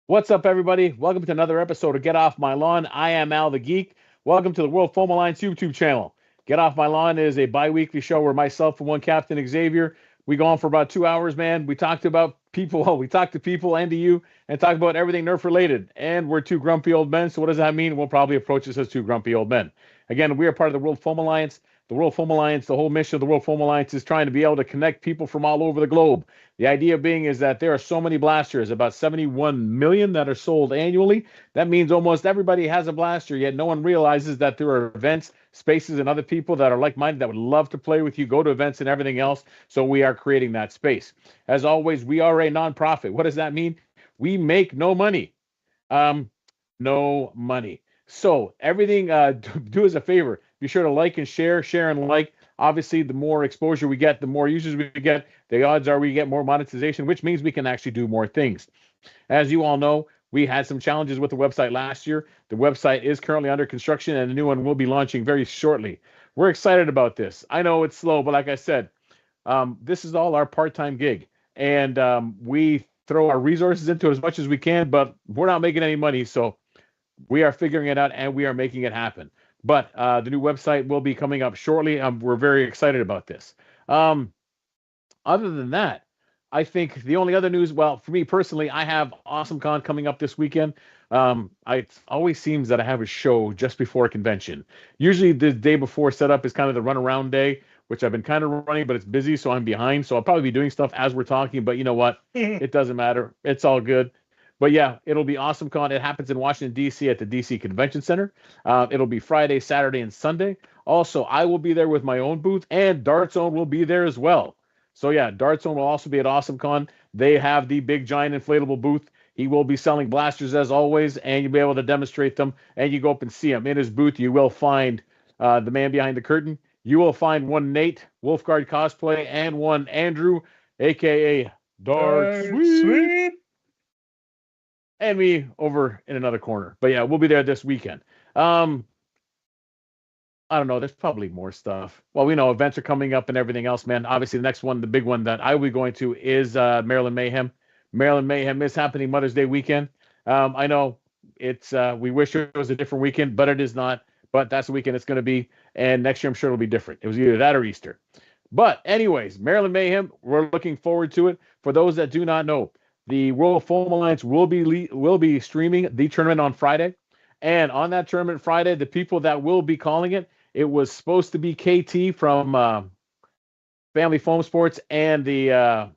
What's up, everybody? Welcome to another episode of Get Off My Lawn. I am Al the Geek. Welcome to the World Foam Alliance YouTube channel. Get Off My Lawn is a bi-weekly show where myself and one Captain Xavier, we go on for about 2 hours, man. We talked about people, well, we talk to people and to you and talk about everything Nerf related. And we're two grumpy old men. So what does that mean? We'll probably approach this as two grumpy old men. Again, we are part of the World Foam Alliance. The World Foam Alliance, the whole mission of the World Foam Alliance is trying to be able to connect people from all over the globe. The idea being is that there are so many blasters, about 71 million that are sold annually. That means almost everybody has a blaster, yet no one realizes that there are events, spaces, and other people that are like-minded that would love to play with you, go to events and everything else. So we are creating that space. As always, we are a nonprofit. What does that mean? We make no money. Um, no money. So everything, do us a favor. Be sure to like and share and like. Obviously, the more exposure we get, the more users we get, the odds are we get more monetization, which means we can actually do more things. As you all know, we had some challenges with the website last year. The website is currently under construction, and a new one will be launching very shortly. We're excited about this. I know it's slow, but like I said, this is all our part-time gig, and we throw our resources into it as much as we can, but we're not making any money, so we are figuring it out and we are making it happen. But the new website will be coming up shortly. We're very excited about this. Um, Other than that, I think the only other news, well, for me personally, I have AwesomeCon coming up this weekend. It always seems that I have a show just before a convention. Usually the day before setup is kind of the runaround day, which I've been kind of running, but it's busy, so I'm behind. So I'll probably be doing stuff as we're talking, but you know what? It doesn't matter. It's all good. But yeah, it'll be AwesomeCon. It happens in Washington, D.C. at the D.C. Convention Center. It'll be Friday, Saturday, and Sunday. Also, I will be there with my own booth, and Dart Zone will be there as well. So yeah, Dart Zone will also be at AwesomeCon. They have the big giant inflatable booth. He will be selling blasters as always, and you'll be able to demonstrate them. And you go up and see him in his booth. You will find the man behind the curtain. You will find one Nate Wolfguard cosplay and one Andrew, aka Dart Sweet, Sweet. and me over in another corner. But yeah, we'll be there this weekend. Um, I don't know. There's probably more stuff. Well, we know events are coming up and everything else, man. Obviously, the next one, the big one that I will be going to is Maryland Mayhem. Maryland Mayhem is happening Mother's Day weekend. I know it's we wish it was a different weekend, but it is not. But that's the weekend it's going to be, and next year I'm sure it'll be different. It was either that or Easter. But anyways, Maryland Mayhem, we're looking forward to it. For those that do not know, the World Foam Alliance will be streaming the tournament on Friday. And on that tournament Friday, the people that will be calling it, it was supposed to be KT from Family Foam Sports and the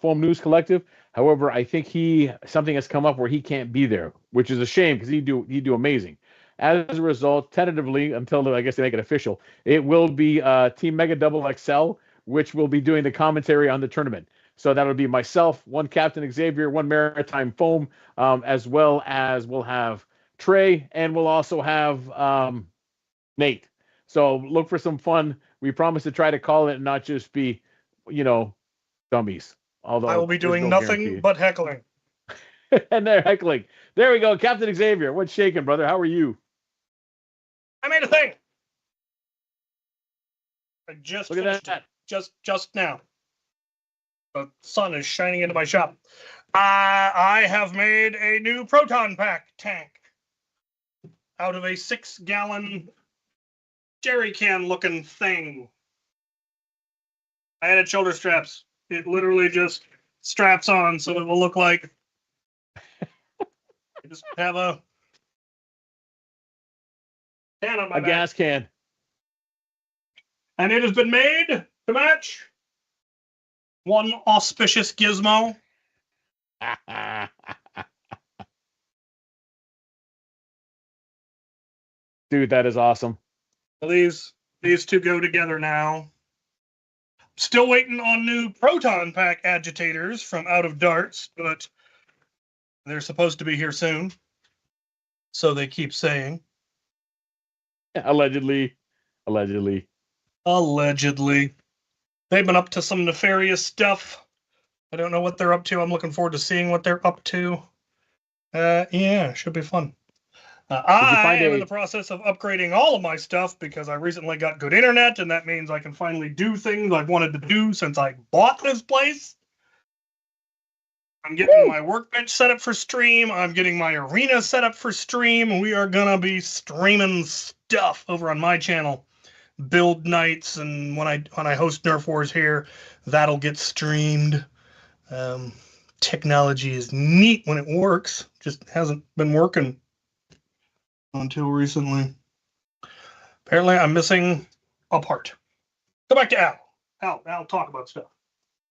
Foam News Collective. However, I think something has come up where he can't be there, which is a shame because he'd do amazing. As a result, tentatively, until I guess they make it official, it will be Team Mega Double XL, which will be doing the commentary on the tournament. So that'll be myself, one Captain Xavier, one Maritime Foam, as well as we'll have Trey, and we'll also have Nate. So look for some fun. We promise to try to call it and not just be, you know, dummies. Although I will be doing no nothing guarantee. but heckling. And they're heckling. There we go, Captain Xavier. What's shaking, brother? How are you? I made a thing. I just Look at finished that. it. Just now. The sun is shining into my shop. I have made a new proton pack tank out of a 6-gallon jerry can looking thing. I added shoulder straps. It literally just straps on, so it will look like I just have a can on my back. Gas can. And it has been made to match one auspicious gizmo. Dude, that is awesome. These two go together now. Still waiting on new proton pack agitators from out of darts, but they're supposed to be here soon. So they keep saying. Allegedly. They've been up to some nefarious stuff. I don't know what they're up to. I'm looking forward to seeing what they're up to. Yeah, should be fun. I am in the process of upgrading all of my stuff because I recently got good internet, and that means I can finally do things I've wanted to do since I bought this place. I'm getting my workbench set up for stream. I'm getting my arena set up for stream. We are gonna be streaming stuff over on my channel. Build nights, and when I host Nerf Wars here, that'll get streamed. Technology is neat when it works. Just hasn't been working until recently. Apparently, I'm missing a part. Go back to Al. Al, talk about stuff.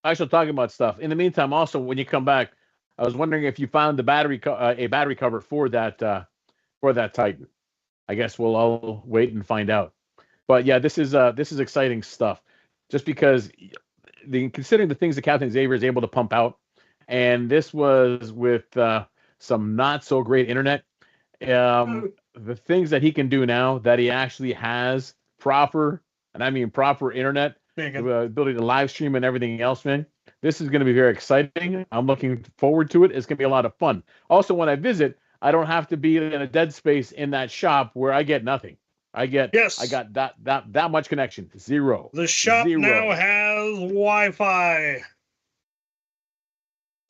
I shall talk about stuff. In the meantime, also, when you come back, I was wondering if you found the a battery cover for that Titan. I guess we'll all wait and find out. But yeah, this is exciting stuff. Just because considering the things that Captain Xavier is able to pump out, and this was with some not so great internet. The things that he can do now that he actually has proper, and I mean proper internet, the ability to live stream and everything else, man. This is going to be very exciting. I'm looking forward to it. It's going to be a lot of fun. Also, when I visit, I don't have to be in a dead space in that shop where I get nothing. I got that much connection. Zero. The shop now has Wi-Fi.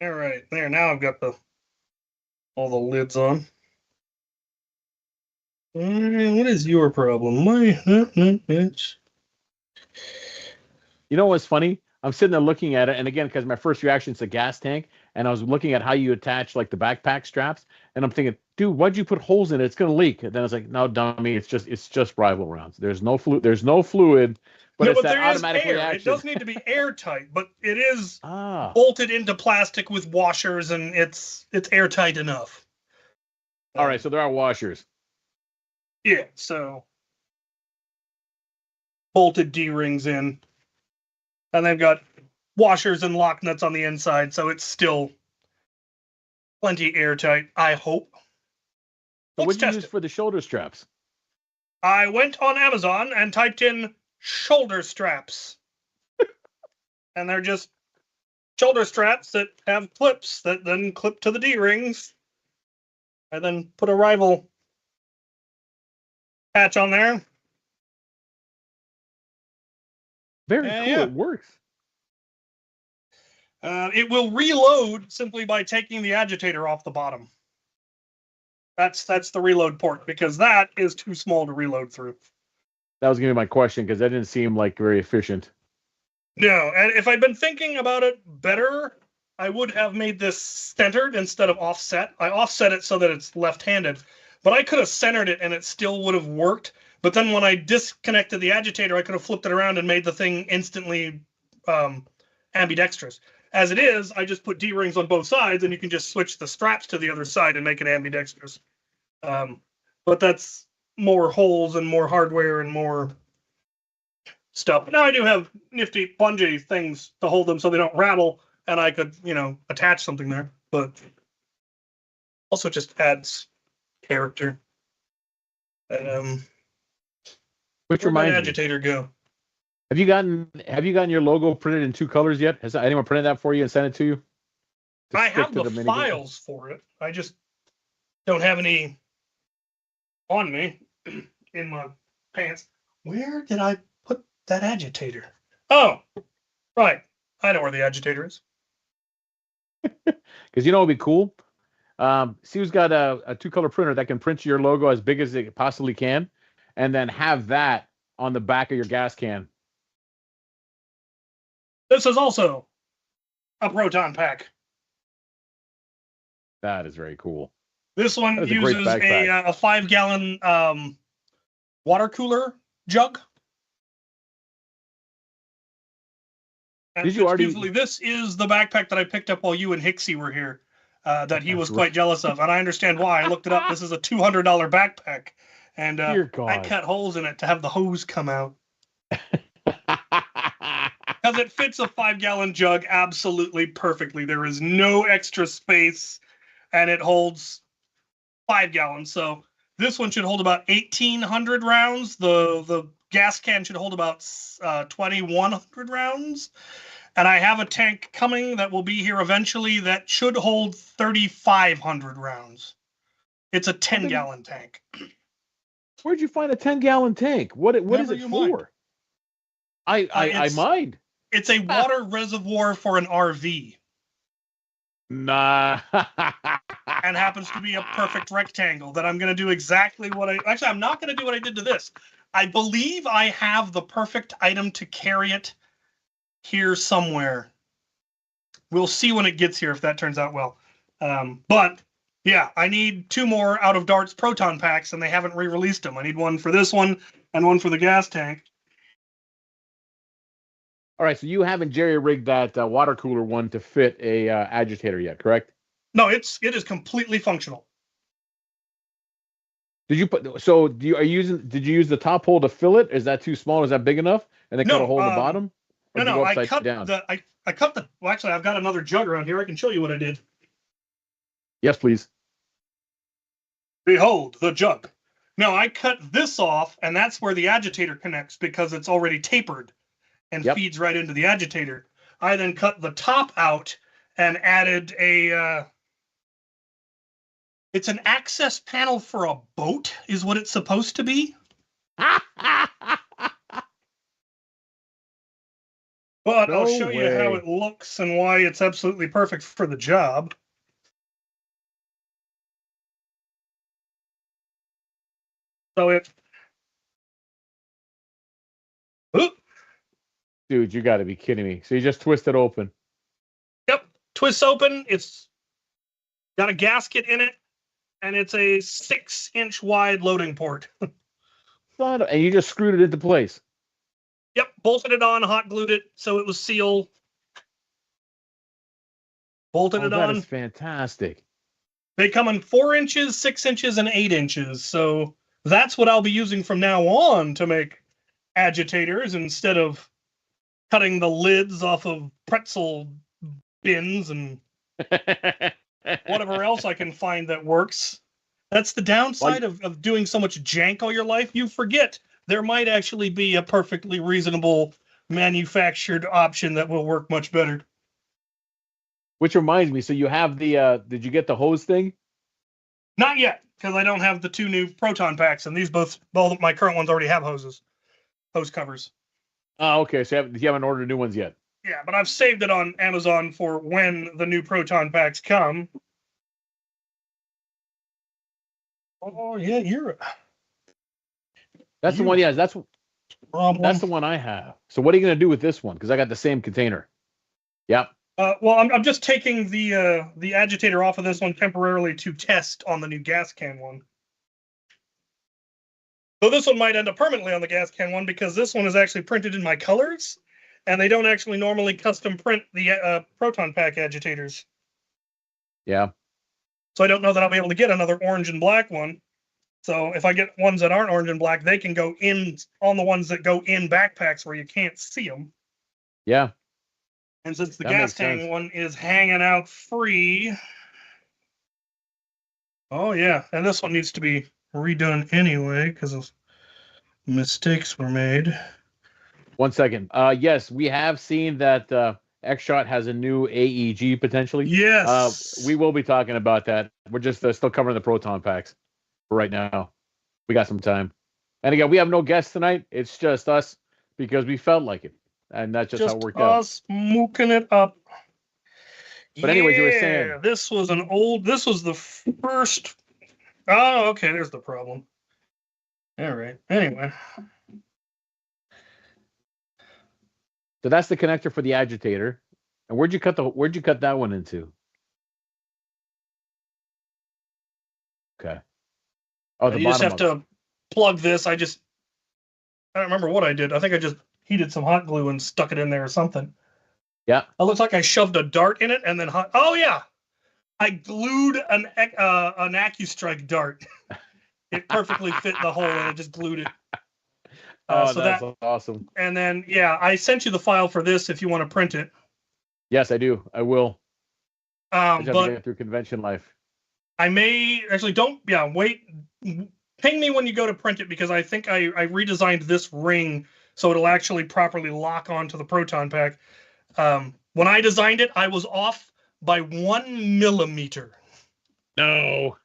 All right, there. Now I've got all the lids on. What is your problem? Bitch. You know what's funny? I'm sitting there looking at it, and again, because my first reaction is a gas tank, and I was looking at how you attach like the backpack straps, and I'm thinking, dude, why'd you put holes in it? It's gonna leak. And then I was like, no, dummy, it's just rival rounds. There's no fluid, but it's that automatic reaction. It does need to be airtight, but it is bolted into plastic with washers, and it's airtight enough. All right, so there are washers. Yeah, so bolted D-rings in. And they've got washers and lock nuts on the inside, so it's still plenty airtight, I hope. So what did you use for the shoulder straps? I went on Amazon and typed in shoulder straps. And they're just shoulder straps that have clips that then clip to the D-rings. I then put a rival patch on there. Very cool. Yeah. It works. It will reload simply by taking the agitator off the bottom. That's the reload port, because that is too small to reload through. That was going to be my question, because that didn't seem like very efficient. No, and if I'd been thinking about it better, I would have made this centered instead of offset. I offset it so that it's left-handed, but I could have centered it and it still would have worked. But then when I disconnected the agitator, I could have flipped it around and made the thing instantly ambidextrous. As it is, I just put D-rings on both sides, and you can just switch the straps to the other side and make it ambidextrous. But that's more holes and more hardware and more stuff. Now I do have nifty bungee things to hold them so they don't rattle, and I could, attach something there. But also just adds character. Which reminds me, agitator go? Have you gotten your logo printed in 2 colors yet? Has anyone printed that for you and sent it to you? I have the files for it. I just don't have any on me in my pants. Where did I put that agitator? Oh, right. I know where the agitator is. Because what would be cool? See who's got a 2-color printer that can print your logo as big as it possibly can, and then have that on the back of your gas can. This is also a proton pack. That is very cool. This one uses a 5-gallon water cooler jug. And this is the backpack that I picked up while you and Hixie were here, that he was quite jealous of. And I understand why. I looked it up. This is a $200 backpack. And I cut holes in it to have the hose come out. Because it fits a 5-gallon jug absolutely perfectly. There is no extra space, and it holds 5 gallons. So this one should hold about 1,800 rounds. The gas can should hold about 2,100 rounds. And I have a tank coming that will be here eventually that should hold 3,500 rounds. It's a 10-gallon tank. Where'd you find a 10-gallon tank? What is it for? I mind. It's a water reservoir for an RV. Nah. and happens to be a perfect rectangle that I'm going to do exactly what actually, I'm not going to do what I did to this. I believe I have the perfect item to carry it here somewhere. We'll see when it gets here if that turns out well. But yeah, I need 2 more out of Dart's proton packs, and they haven't re-released them. I need one for this one and one for the gas tank. All right, so you haven't jerry-rigged that water cooler one to fit a agitator yet, correct? No, it is completely functional. Did you put so? Did you use the top hole to fill it? Is that too small? Is that big enough? And then cut a hole in the bottom? Or did you go I upside cut down? I cut the. Well, actually, I've got another jug around here. I can show you what I did. Yes, please. Behold the jug. Now I cut this off, and that's where the agitator connects because it's already tapered and feeds right into the agitator. I then cut the top out and added a. It's an access panel for a boat, is what it's supposed to be. But I'll show you how it looks and why it's absolutely perfect for the job. So it. Oop. Dude, you got to be kidding me. So you just twist it open. Yep. Twists open. It's got a gasket in it, and it's a 6-inch wide loading port. And you just screwed it into place. Yep. Bolted it on, hot glued it so it was sealed. Bolted it on. That is fantastic. They come in 4 inches, 6 inches, and 8 inches. So that's what I'll be using from now on to make agitators instead of cutting the lids off of pretzel bins and whatever else I can find that works. That's the downside of doing so much jank all your life. You forget there might actually be a perfectly reasonable manufactured option that will work much better. Which reminds me, so you have the did you get the hose thing? Not yet, because I don't have the 2 new proton packs, and these both my current ones already have hose covers. Oh, okay. So you haven't ordered new ones yet? Yeah, but I've saved it on Amazon for when the new proton packs come. Oh yeah, That's the one. Yeah, that's the one I have. So what are you gonna do with this one? Because I got the same container. Yep. Well, I'm just taking the agitator off of this one temporarily to test on the new gas can one. So this one might end up permanently on the gas can one because this one is actually printed in my colors, and they don't actually normally custom print the proton pack agitators. Yeah. So I don't know that I'll be able to get another orange and black one. So if I get ones that aren't orange and black, they can go in on the ones that go in backpacks where you can't see them. Yeah. And since the gas tank one is hanging out free. Oh, yeah. And this one needs to be redone anyway because mistakes were made. 1 second. Yes, we have seen that X-Shot has a new AEG potentially. Yes. We will be talking about that. We're just still covering the proton packs for right now. We got some time. And again, we have no guests tonight. It's just us because we felt like it. And that's just how it worked out. Us mooking it up. But anyways, you were saying. This was the first. Oh, okay. There's the problem. All right. Anyway. So that's the connector for the agitator. And where'd you cut that one into? Okay. Oh, you just have to plug this. I don't remember what I did. I think I just heated some hot glue and stuck it in there or something. Yeah. It looks like I shoved a dart in it and then oh yeah, I glued an AccuStrike dart. It perfectly fit the hole and I just glued it. So that's awesome. And then yeah, I sent you the file for this if you want to print it. Yes, I do. I will. I just have but to get through convention life. I may actually wait. Ping me when you go to print it because I think I redesigned this ring so it'll actually properly lock onto the proton pack. When I designed it, I was off by 1 millimeter. No.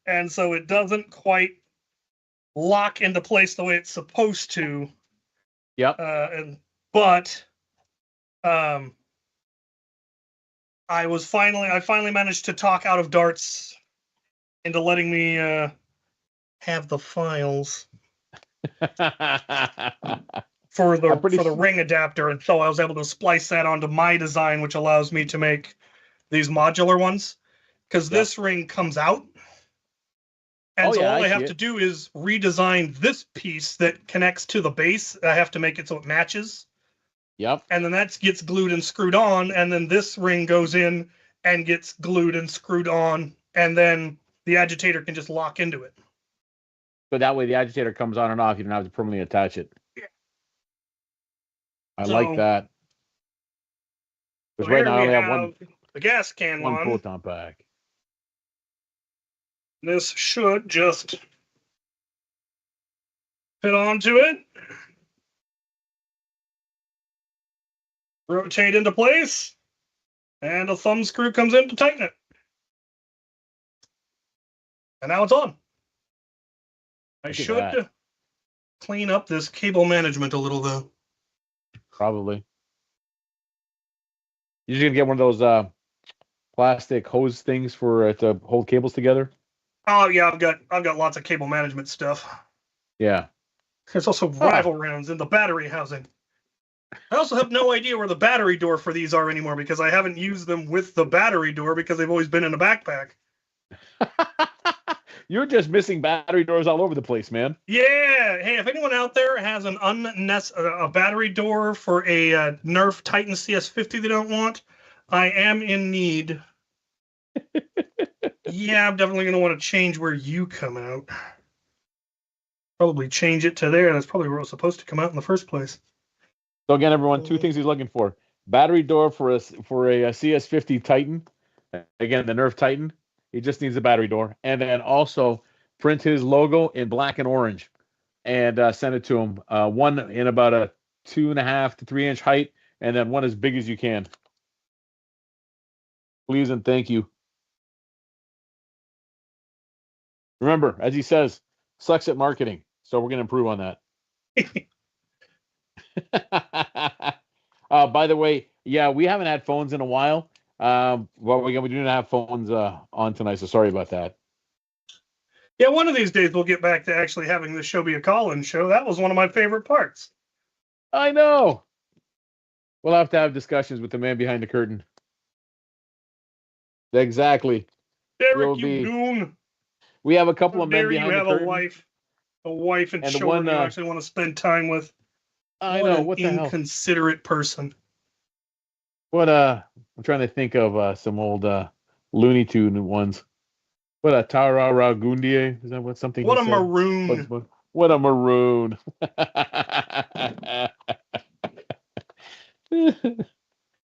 And so it doesn't quite lock into place the way it's supposed to. Yep. I finally managed to talk out of darts into letting me have the files for the ring adapter, and so I was able to splice that onto my design, which allows me to make these modular ones. Because this ring comes out, and so all I have to do is redesign this piece that connects to the base. I have to make it so it matches. Yep. And then that gets glued and screwed on, and then this ring goes in and gets glued and screwed on, and then the agitator can just lock into it. So that way the agitator comes on and off. You don't have to permanently attach it. Yeah. I like that. Because right now I only have the gas can one proton pack. This should just fit onto it. Rotate into place. And a thumb screw comes in to tighten it. And now it's on. I should clean up this cable management a little, though. Probably. You're just gonna get one of those plastic hose things for to hold cables together. Oh yeah, I've got lots of cable management stuff. Yeah. There's also rival rounds in the battery housing. I also have no idea where the battery door for these are anymore because I haven't used them with the battery door because they've always been in a backpack. You're just missing battery doors all over the place, man. Yeah. Hey, if anyone out there has a battery door for a Nerf Titan CS50 they don't want, I am in need. Yeah, I'm definitely going to want to change where you come out. Probably change it to there. That's probably where it was supposed to come out in the first place. So again, everyone, two things he's looking for: battery door for a CS50 Titan. Again, the Nerf Titan. He just needs a battery door, and then also print his logo in black and orange, and send it to him. One in about a 2.5 to 3 inch height, and then one as big as you can. Please and thank you. Remember, as he says, sucks at marketing, so we're going to improve on that. By the way, yeah, we haven't had phones in a while. Well, we do not have phones on tonight, so sorry about that. Yeah, one of these days we'll get back to actually having the show be a call-in show. That was one of my favorite parts. I know. We'll have to have discussions with the man behind the curtain. Exactly. Derek, you goon. We have a couple of men behind the curtain. You have a wife and children you actually want to spend time with. I know. What the hell? Inconsiderate person. What I'm trying to think of some old Looney Tune ones. What a Tarara Gundie? Is that what something? What a maroon. What a maroon.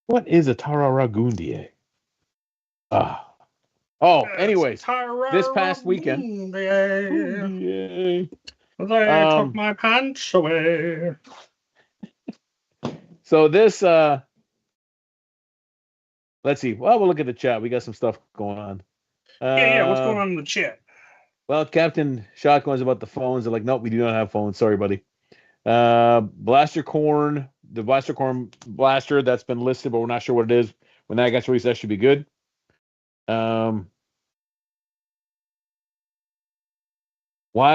What is a Tarara Gundie? Anyways, this past weekend. They took my pants away. So this, let's see. Well, we'll look at the chat. We got some stuff going on. Yeah. What's going on in the chat? Well, Captain Shotgun was about the phones. They're like, nope, we do not have phones. Sorry, buddy. Blaster Corn, the Blaster Corn blaster that's been listed, but we're not sure what it is. When that gets released, that should be good. Why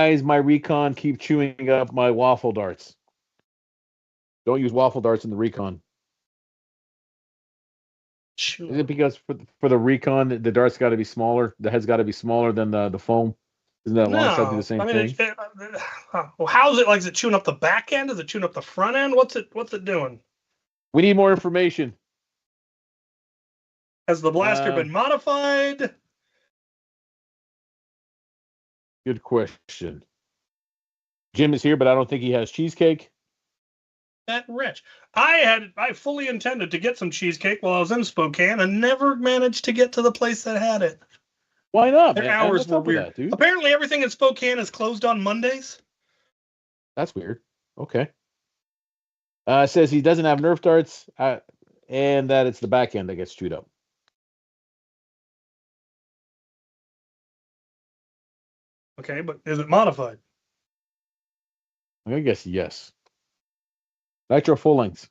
is my Recon keep chewing up my waffle darts? Don't use waffle darts in the Recon. Is it because for the Recon, the dart's got to be smaller? The head's got to be smaller than the foam? Isn't that long shot do the same thing? Well, how is it like? Is it chewing up the back end? Is it chewing up the front end? What's it doing? We need more information. Has the blaster been modified? Good question. Jim is here, but I don't think he has cheesecake. That rich. I fully intended to get some cheesecake while I was in Spokane and never managed to get to the place that had it. Why not? Their hours were weird. That, apparently everything in Spokane is closed on Mondays. That's weird. Okay. Says he doesn't have Nerf darts and that it's the back end that gets chewed up. Okay, but is it modified? I guess yes. Nitro full length.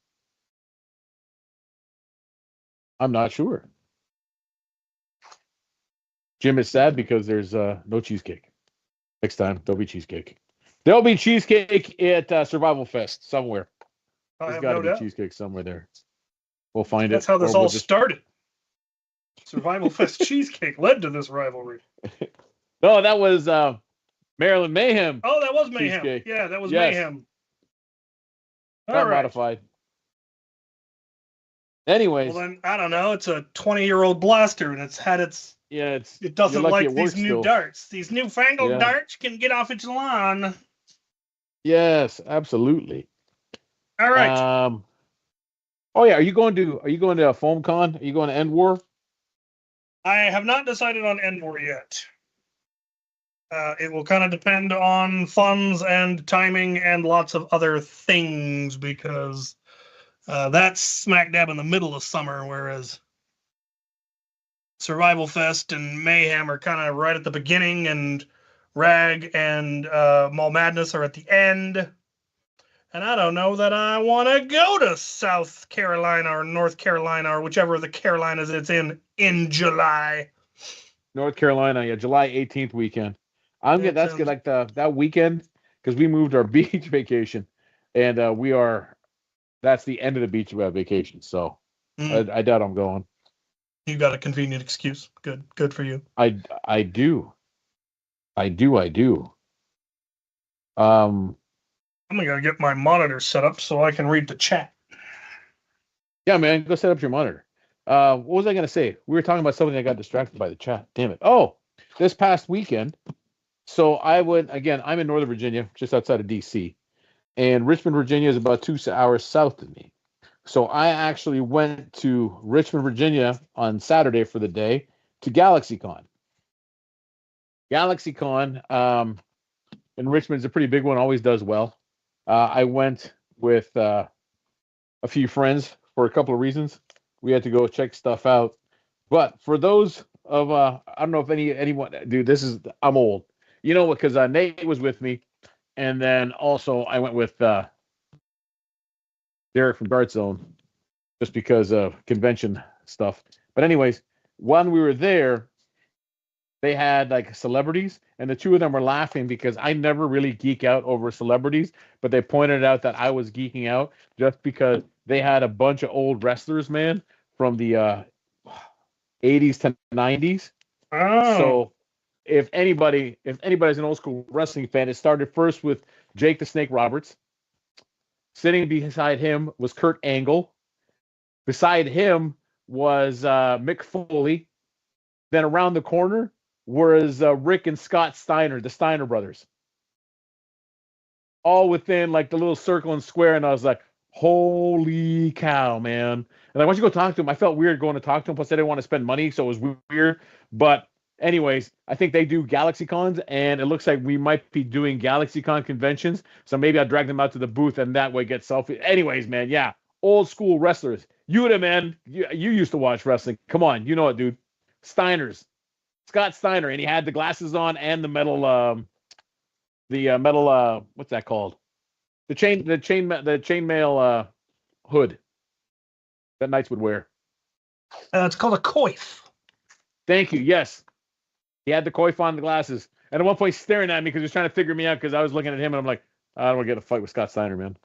I'm not sure. Jim is sad because there's no cheesecake. Next time there'll be cheesecake. There'll be cheesecake at Survival Fest somewhere. I There's have got to no be doubt. cheesecake somewhere there. We'll find That's it. how this or all we'll just... started. Survival Fest cheesecake led to this rivalry. No, that was Maryland Mayhem. Oh, that was Mayhem. Cheesecake. Yeah, that was Yes. Mayhem. All Not right. modified. Anyways. Well, then, I don't know. It's a 20-year-old blaster, and it's had its... Yeah, It doesn't lucky like it these works new still. darts. These newfangled darts can get off its lawn. Yes, absolutely. All right. Oh yeah, are you going to FoamCon? Are you going to End War? I have not decided on Endor yet. It will kind of depend on funds and timing and lots of other things, because that's smack dab in the middle of summer, whereas Survival Fest and Mayhem are kind of right at the beginning, and Rag and Mall Madness are at the end. And I don't know that I want to go to South Carolina or North Carolina or whichever of the Carolinas it's in July. North Carolina, yeah, July 18th weekend. That's good, like that weekend, because we moved our beach vacation, and that's the end of the beach vacation. So I doubt I'm going. You got a convenient excuse. Good for you. I do. I'm gonna get my monitor set up so I can read the chat. Yeah, man, go set up your monitor. What was I gonna say? We were talking about something. I got distracted by the chat. Damn it! Oh, this past weekend. So I'm in Northern Virginia, just outside of DC, and Richmond, Virginia is about 2 hours south of me. So I actually went to Richmond, Virginia on Saturday for the day to GalaxyCon. GalaxyCon in Richmond is a pretty big one, always does well. I went with a few friends for a couple of reasons. We had to go check stuff out. But for those of I don't know if anyone, dude, I'm old. You know what? Because Nate was with me, and then also I went with Derek from Dart Zone, just because of convention stuff. But anyways, when we were there, they had like celebrities, and the two of them were laughing because I never really geek out over celebrities, but they pointed out that I was geeking out just because they had a bunch of old wrestlers, man, from the 80s to 90s. Oh. So if anybody's an old school wrestling fan, it started first with Jake the Snake Roberts. Sitting beside him was Kurt Angle. Beside him was Mick Foley. Then around the corner was Rick and Scott Steiner, the Steiner brothers. All within like the little circle and square, and I was like, holy cow, man. And I went to go talk to him. I felt weird going to talk to him, plus I didn't want to spend money, so it was weird. But anyways, I think they do GalaxyCons, and it looks like we might be doing GalaxyCon conventions. So maybe I'll drag them out to the booth and that way get selfie. Anyways, man, yeah, old school wrestlers. Yuta, man, you used to watch wrestling. Come on, you know it, dude. Steiners, Scott Steiner, and he had the glasses on and the metal, what's that called? The chainmail hood that knights would wear. It's called a coif. Thank you. Yes. He had the coif on, the glasses. And at one point, staring at me because he was trying to figure me out because I was looking at him and I'm like, I don't want to get a fight with Scott Steiner, man.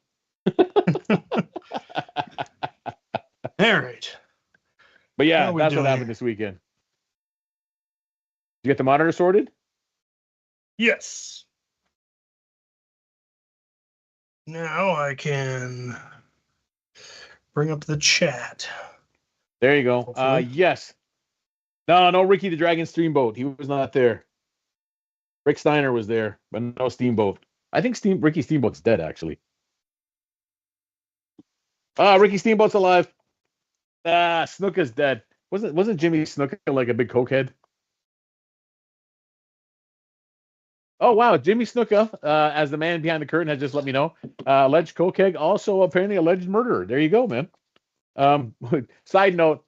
All right. But yeah, that's what happened this weekend. Did you get the monitor sorted? Yes. Now I can bring up the chat. There you go. Yes. No, Ricky the Dragon Steamboat. He was not there. Rick Steiner was there, but no Steamboat. I think Ricky Steamboat's dead, actually. Ricky Steamboat's alive. Snuka's dead. Wasn't Jimmy Snuka like a big cokehead? Oh wow, Jimmy Snuka, as the man behind the curtain, has just let me know. Alleged cokehead, also apparently alleged murderer. There you go, man. Side note,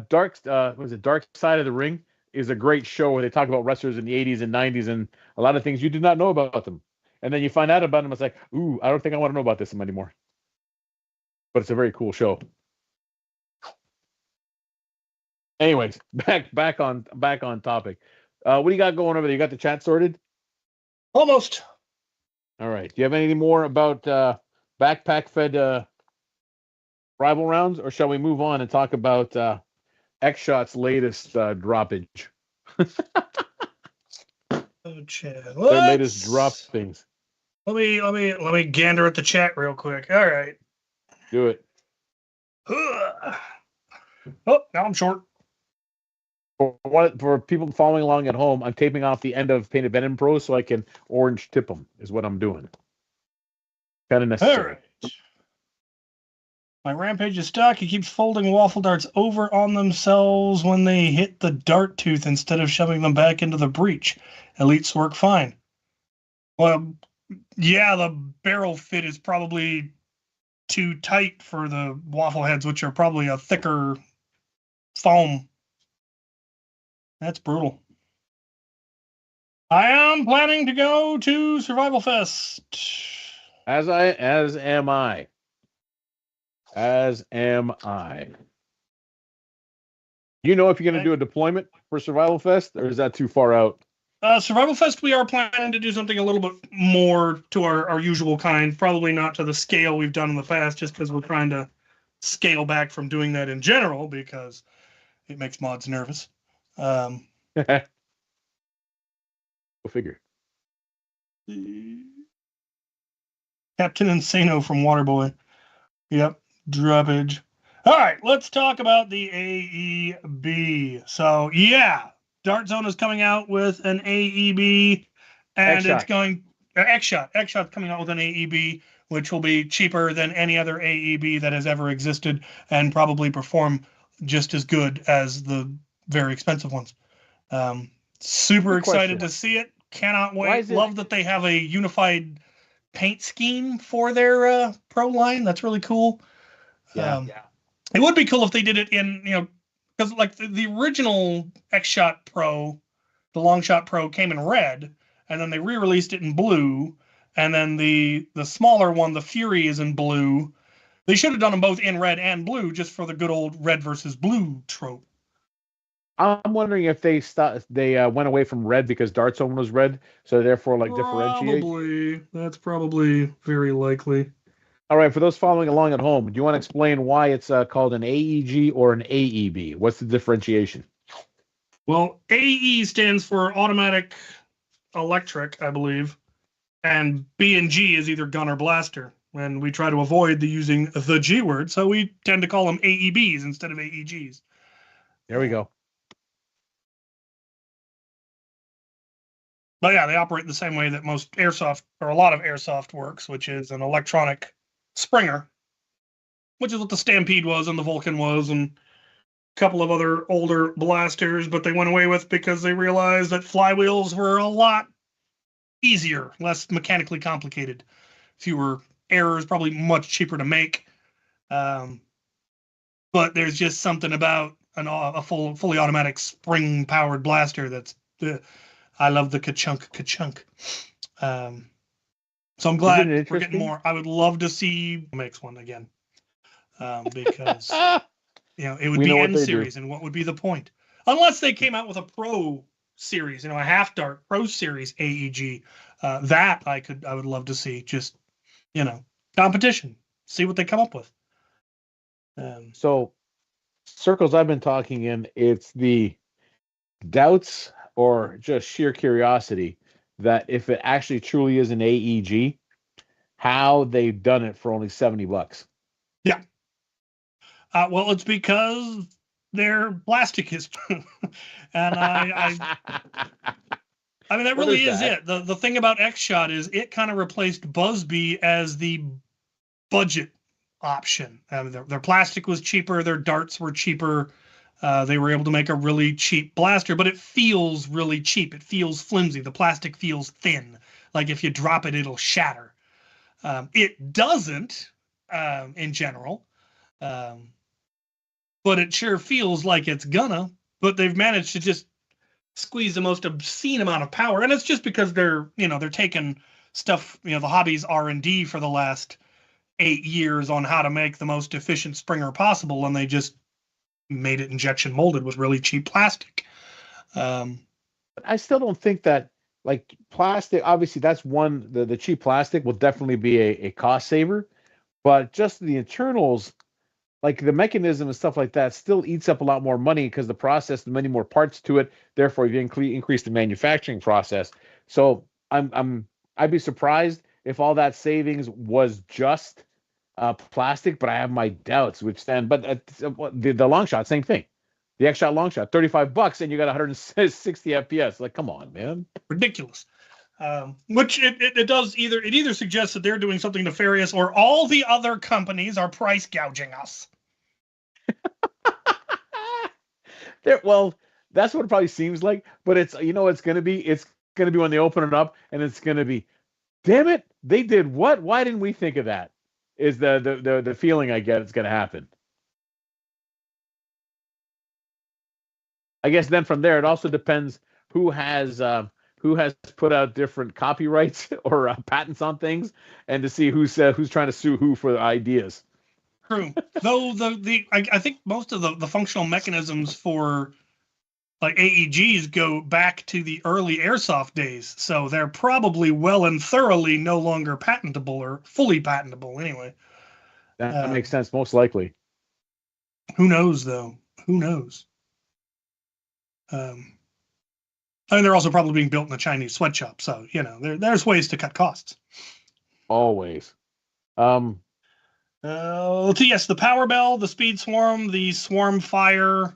Dark Side of the Ring is a great show where they talk about wrestlers in the 80s and 90s and a lot of things you did not know about them. And then you find out about them, it's like, ooh, I don't think I want to know about this anymore. But it's a very cool show. Anyways, back on topic. What do you got going over there? You got the chat sorted? Almost. All right. Do you have anything more about backpack fed rival rounds, or shall we move on and talk about X-Shot's latest droppage? Their latest droppings. Let me gander at the chat real quick. All right. Do it. Oh, now I'm short. For people following along at home, I'm taping off the end of Painted Venom Pro so I can orange tip them, is what I'm doing. Kind of necessary. All right. My Rampage is stuck. He keeps folding waffle darts over on themselves when they hit the dart tooth instead of shoving them back into the breach. Elites work fine. Well, yeah, the barrel fit is probably too tight for the waffle heads, which are probably a thicker foam. That's brutal. I am planning to go to Survival Fest. As am I. You know if you're going to do a deployment for Survival Fest, or is that too far out? Survival Fest, we are planning to do something a little bit more to our usual kind. Probably not to the scale we've done in the past, just because we're trying to scale back from doing that in general, because it makes mods nervous. Go figure. Captain Insano from Waterboy. Yep, droppage. All right, let's talk about the AEB. So, yeah, Dart Zone is coming out with an AEB, and X-Shot. it's going X-Shot. X-Shot's coming out with an AEB, which will be cheaper than any other AEB that has ever existed, and probably perform just as good as the very expensive ones. Super excited to see it. Cannot wait. Love that they have a unified paint scheme for their pro line. That's really cool. Yeah. It would be cool if they did it in, because like the original X-Shot Pro, the Longshot Pro came in red, and then they re-released it in blue, and then the smaller one, the Fury, is in blue. They should have done them both in red and blue, just for the good old red versus blue trope. I'm wondering if they went away from red because Dart Zone was red, so therefore differentiate. Probably. That's probably very likely. All right, for those following along at home, do you want to explain why it's called an AEG or an AEB? What's the differentiation? Well, AE stands for automatic electric, I believe, and B and G is either gun or blaster. And we try to avoid using the G word, so we tend to call them AEBs instead of AEGs. There we go. But yeah, they operate the same way that most airsoft, or a lot of airsoft, works, which is an electronic Springer, which is what the Stampede was and the Vulcan was, and a couple of other older blasters, but they went away with because they realized that flywheels were a lot easier, less mechanically complicated, fewer errors, probably much cheaper to make. But there's just something about a fully automatic spring-powered blaster that's I love the ka-chunk. So I'm glad we're getting more. I would love to see makes one again, because it would be N series, and what would be the point? Unless they came out with a pro series, a half dart pro series AEG, that I would love to see. Just competition, see what they come up with. So circles I've been talking in, it's the doubts or just sheer curiosity that if it actually truly is an AEG, how they've done it for only $70. Yeah. Well, it's because their plastic is, and I mean that really is it. The thing about X-Shot is it kind of replaced Busby as the budget option. Their plastic was cheaper, their darts were cheaper. They were able to make a really cheap blaster, but it feels really cheap. It feels flimsy. The plastic feels thin. Like if you drop it, it'll shatter. It doesn't in general, but it sure feels like it's gonna. But they've managed to just squeeze the most obscene amount of power, and it's just because they're taking stuff. The hobby's R&D for the last 8 years on how to make the most efficient Springer possible, and they just made it injection molded with really cheap plastic. I still don't think that like plastic. Obviously, that's one. The cheap plastic will definitely be a cost saver, but just the internals, like the mechanism and stuff like that, still eats up a lot more money because the process, many more parts to it. Therefore, you increase the manufacturing process. So I'd be surprised if all that savings was just plastic, but I have my doubts. Which then, but the long shot, same thing. The X shot long shot, $35, and you got 160 FPS. Like, come on, man. Ridiculous. Which it does either suggests that they're doing something nefarious or all the other companies are price gouging us. Well, that's what it probably seems like. But it's it's gonna be when they open it up, and it's gonna be, damn it, they did what? Why didn't we think of that? Is the feeling I get it's gonna happen. I guess then from there it also depends who has put out different copyrights or patents on things, and to see who's trying to sue who for ideas. True. Though I think most of the functional mechanisms for like AEGs go back to the early airsoft days, so they're probably well and thoroughly no longer patentable or fully patentable anyway. That makes sense, most likely. Who knows though? Who knows? I mean, they're also probably being built in a Chinese sweatshop, so there's ways to cut costs. Always. Yes, the Power Bell, the Speed Swarm, the Swarm Fire.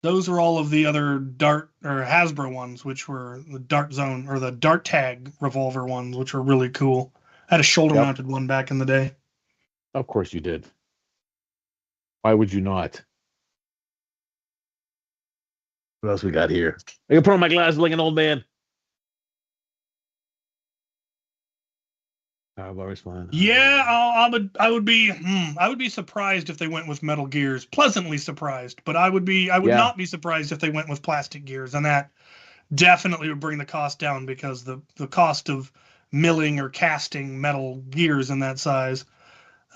Those are all of the other Dart or Hasbro ones, which were the Dart Zone or the Dart Tag revolver ones, which were really cool. I had a shoulder-mounted one back in the day. Of course you did. Why would you not? What else we got here? I can put on my glasses like an old man. Yeah, I would be surprised if they went with metal gears. Pleasantly surprised, but I would not be surprised if they went with plastic gears, and that definitely would bring the cost down because the cost of milling or casting metal gears in that size.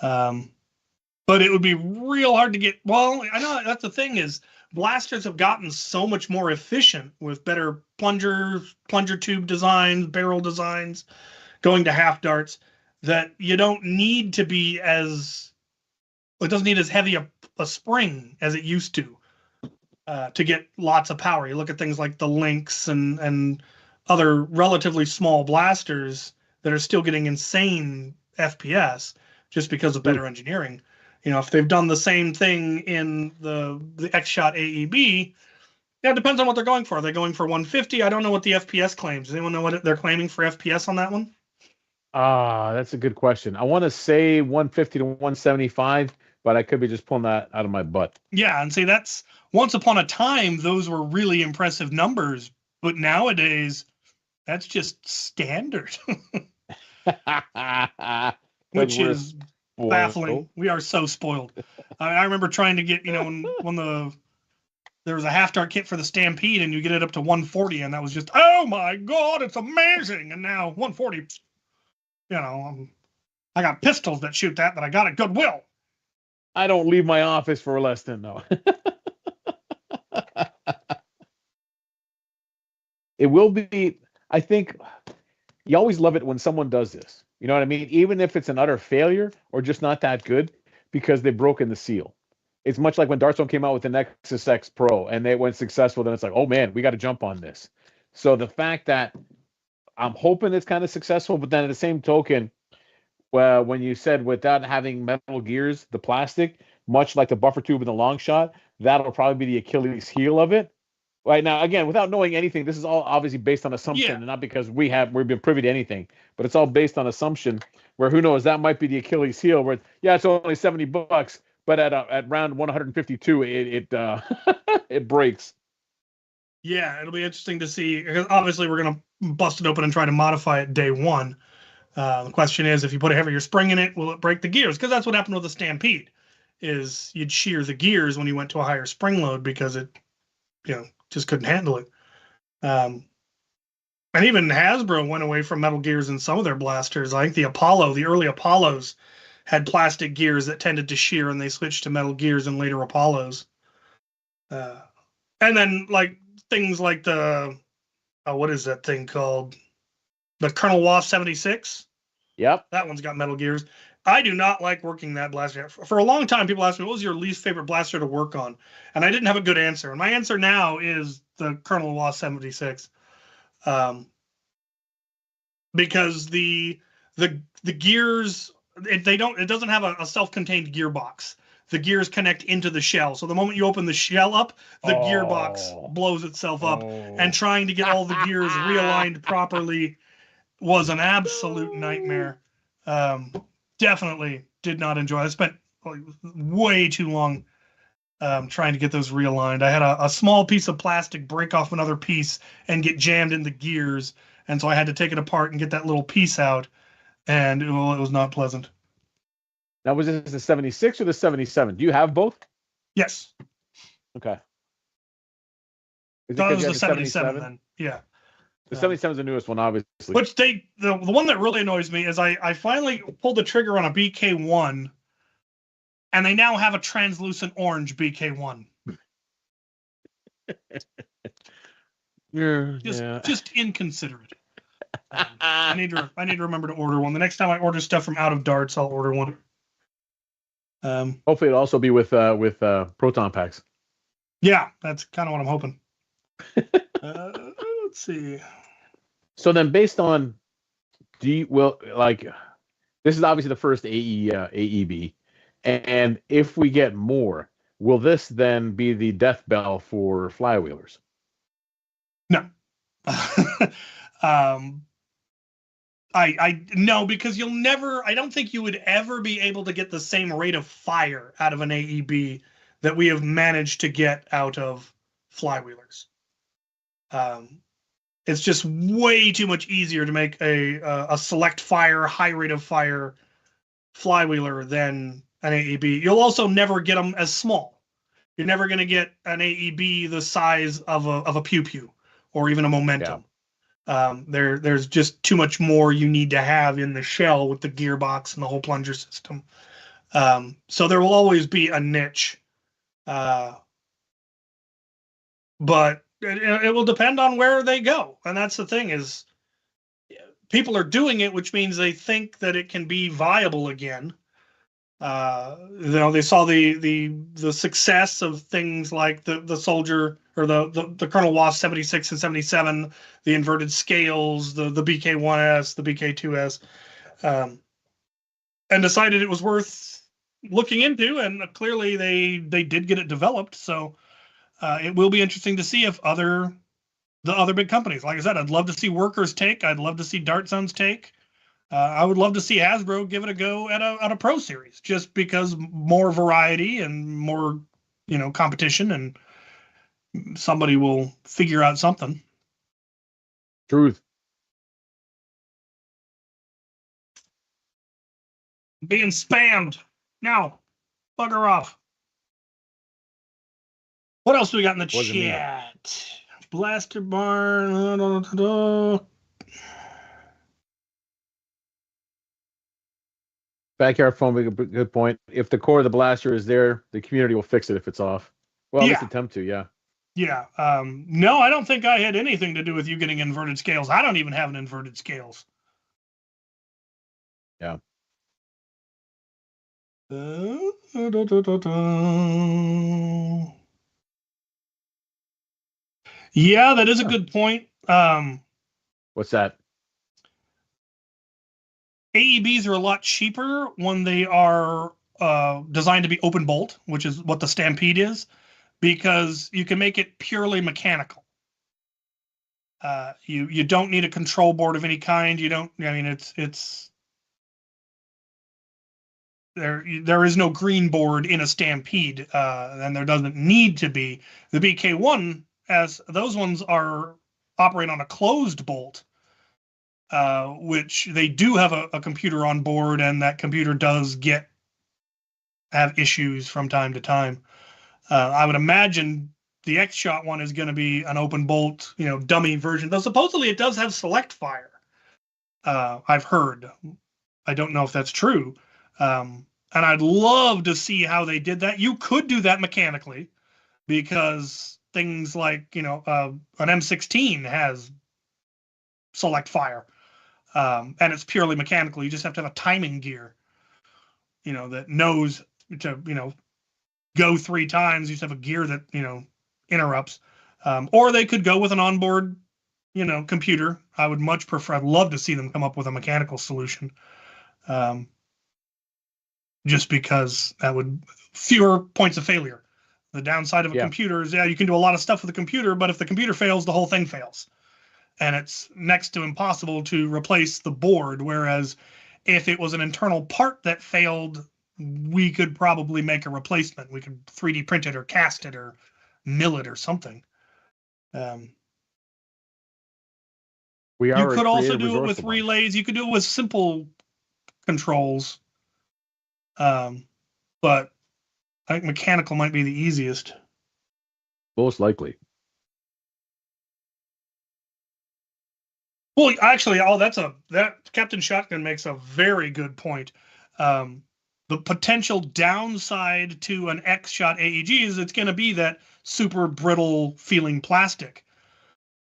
But it would be real hard to get. Well, I know that's the thing is blasters have gotten so much more efficient with better plunger tube designs, barrel designs, going to half darts, that you don't need to be it doesn't need as heavy a spring as it used to get lots of power. You look at things like the Lynx and other relatively small blasters that are still getting insane FPS just because of better engineering. If they've done the same thing in the X-Shot AEB, it depends on what they're going for. Are they going for 150? I don't know what the FPS claims. Does anyone know what they're claiming for FPS on that one? That's a good question. I want to say 150 to 175, but I could be just pulling that out of my butt. Yeah, and see, that's once upon a time, those were really impressive numbers, but nowadays, that's just standard. Which is baffling. We are so spoiled. I remember trying to get, when there was a half dart kit for the Stampede, and you get it up to 140, and that was just, oh my God, it's amazing. And now 140, I got pistols that shoot that I got at Goodwill. I don't leave my office for less than no. It will be, I think, you always love it when someone does this. You know what I mean? Even if it's an utter failure or just not that good, because they've broken the seal. It's much like when Dartzone came out with the Nexus X Pro and they went successful, then it's like, oh man, we got to jump on this. So the fact that I'm hoping it's kind of successful, but then at the same token, well, when you said without having metal gears, the plastic, much like the buffer tube and the long shot, that'll probably be the Achilles heel of it. Right now, again, without knowing anything, this is all obviously based on assumption, and not because we've been privy to anything, but it's all based on assumption. Where who knows, that might be the Achilles heel. Where it's only $70, but at round 152, it it breaks. Yeah, it'll be interesting to see. Obviously, we're gonna bust it open and try to modify it day one. The question is, if you put a heavier spring in it, will it break the gears? Because that's what happened with the Stampede. Is you'd shear the gears when you went to a higher spring load because it, just couldn't handle it. And even Hasbro went away from metal gears in some of their blasters. I think the early Apollos had plastic gears that tended to shear, and they switched to metal gears in later Apollos. And then, like, things like the what is that thing called? The Colonel Wasp 76. Yep. That one's got metal gears. I do not like working that blaster. For a long time, people asked me, what was your least favorite blaster to work on? And I didn't have a good answer. And my answer now is the Colonel Wasp 76. Because the gears, it doesn't have a self-contained gearbox. The gears connect into the shell. So the moment you open the shell up, the gearbox blows itself up. And trying to get all the gears realigned properly was an absolute nightmare. Definitely did not enjoy it. I spent way too long trying to get those realigned. I had a small piece of plastic break off another piece and get jammed in the gears. And so I had to take it apart and get that little piece out. And it was not pleasant. Now, was this the 76 or the 77? Do you have both? Yes. Okay. That was the 77 then. Yeah. The 77 is the newest one, obviously. Which the one that really annoys me is I finally pulled the trigger on a BK1, and they now have a translucent orange BK1. Just inconsiderate. I need to remember to order one. The next time I order stuff from out of darts, I'll order one. Hopefully, it'll also be with proton packs. Yeah, that's kind of what I'm hoping. Let's see. So then, based on, this is obviously the first AEB, and if we get more, will this then be the death bell for flywheelers? No. No, because you'll never. I don't think you would ever be able to get the same rate of fire out of an AEB that we have managed to get out of flywheelers. It's just way too much easier to make a select fire, high rate of fire flywheeler than an AEB. You'll also never get them as small. You're never going to get an AEB the size of a pew pew or even a momentum. Yeah. There's just too much more you need to have in the shell with the gearbox and the whole plunger system. So there will always be a niche, but it will depend on where they go. And that's the thing is people are doing it, which means they think that it can be viable again. They saw the success of things like the soldier or the Colonel Wasp 76 and 77, the inverted scales, the BK1S, the BK2S, and decided it was worth looking into. And clearly they did get it developed. So it will be interesting to see if the other big companies, like I said, I'd love to see Workers take. I'd love to see Dart Zones take. I would love to see Hasbro give it a go at a Pro Series, just because more variety and more, competition, and somebody will figure out something. Truth. Being spammed. Now, bugger off. What else do we got in the chat? Blaster Barn. Backyard foam, good point. If the core of the blaster is there, the community will fix it if it's off. Well, at least attempt to, yeah. Yeah. No, I don't think I had anything to do with you getting inverted scales. I don't even have an inverted scales. Yeah. Yeah, that is a good point. What's that? AEBs are a lot cheaper when they are designed to be open bolt, which is what the Stampede is, because you can make it purely mechanical. You don't need a control board of any kind. It's there is no green board in a Stampede, and there doesn't need to be. The BK1, as those ones operate on a closed bolt, which they do have a computer on board, and that computer does have issues from time to time. I would imagine the X-Shot one is going to be an open bolt, dummy version, though supposedly it does have select fire. I've heard. I don't know if that's true. And I'd love to see how they did that. You could do that mechanically, because things like, an M16 has select fire, and it's purely mechanical. You just have to have a timing gear, that knows to, go 3 times. You just have a gear that, interrupts. Or they could go with an onboard, computer. I'd love to see them come up with a mechanical solution. Just because that would fewer points of failure. The downside of a computer is, you can do a lot of stuff with a computer, but if the computer fails, the whole thing fails. And it's next to impossible to replace the board. Whereas if it was an internal part that failed, we could probably make a replacement. We could 3D print it or cast it or mill it or something. You could also do it with relays. You could do it with simple controls. But I think mechanical might be the easiest. Most likely. Well, actually, that Captain Shotgun makes a very good point. The potential downside to an X-Shot AEG is it's going to be that super brittle feeling plastic.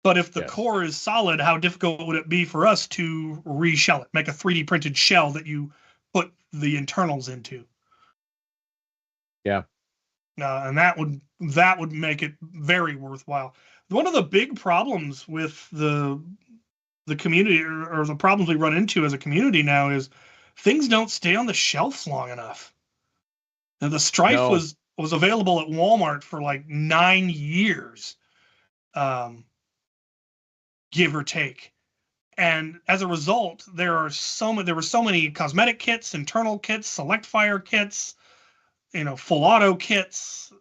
But if the core is solid, how difficult would it be for us to reshell it, make a 3D printed shell that you put the internals into? Yeah. And that would make it very worthwhile. One of the big problems with the community, or the problems we run into as a community now, is things don't stay on the shelf long enough. And the Strife was available at Walmart for like 9 years, give or take. And as a result, there were so many cosmetic kits, internal kits, select fire kits, full auto kits,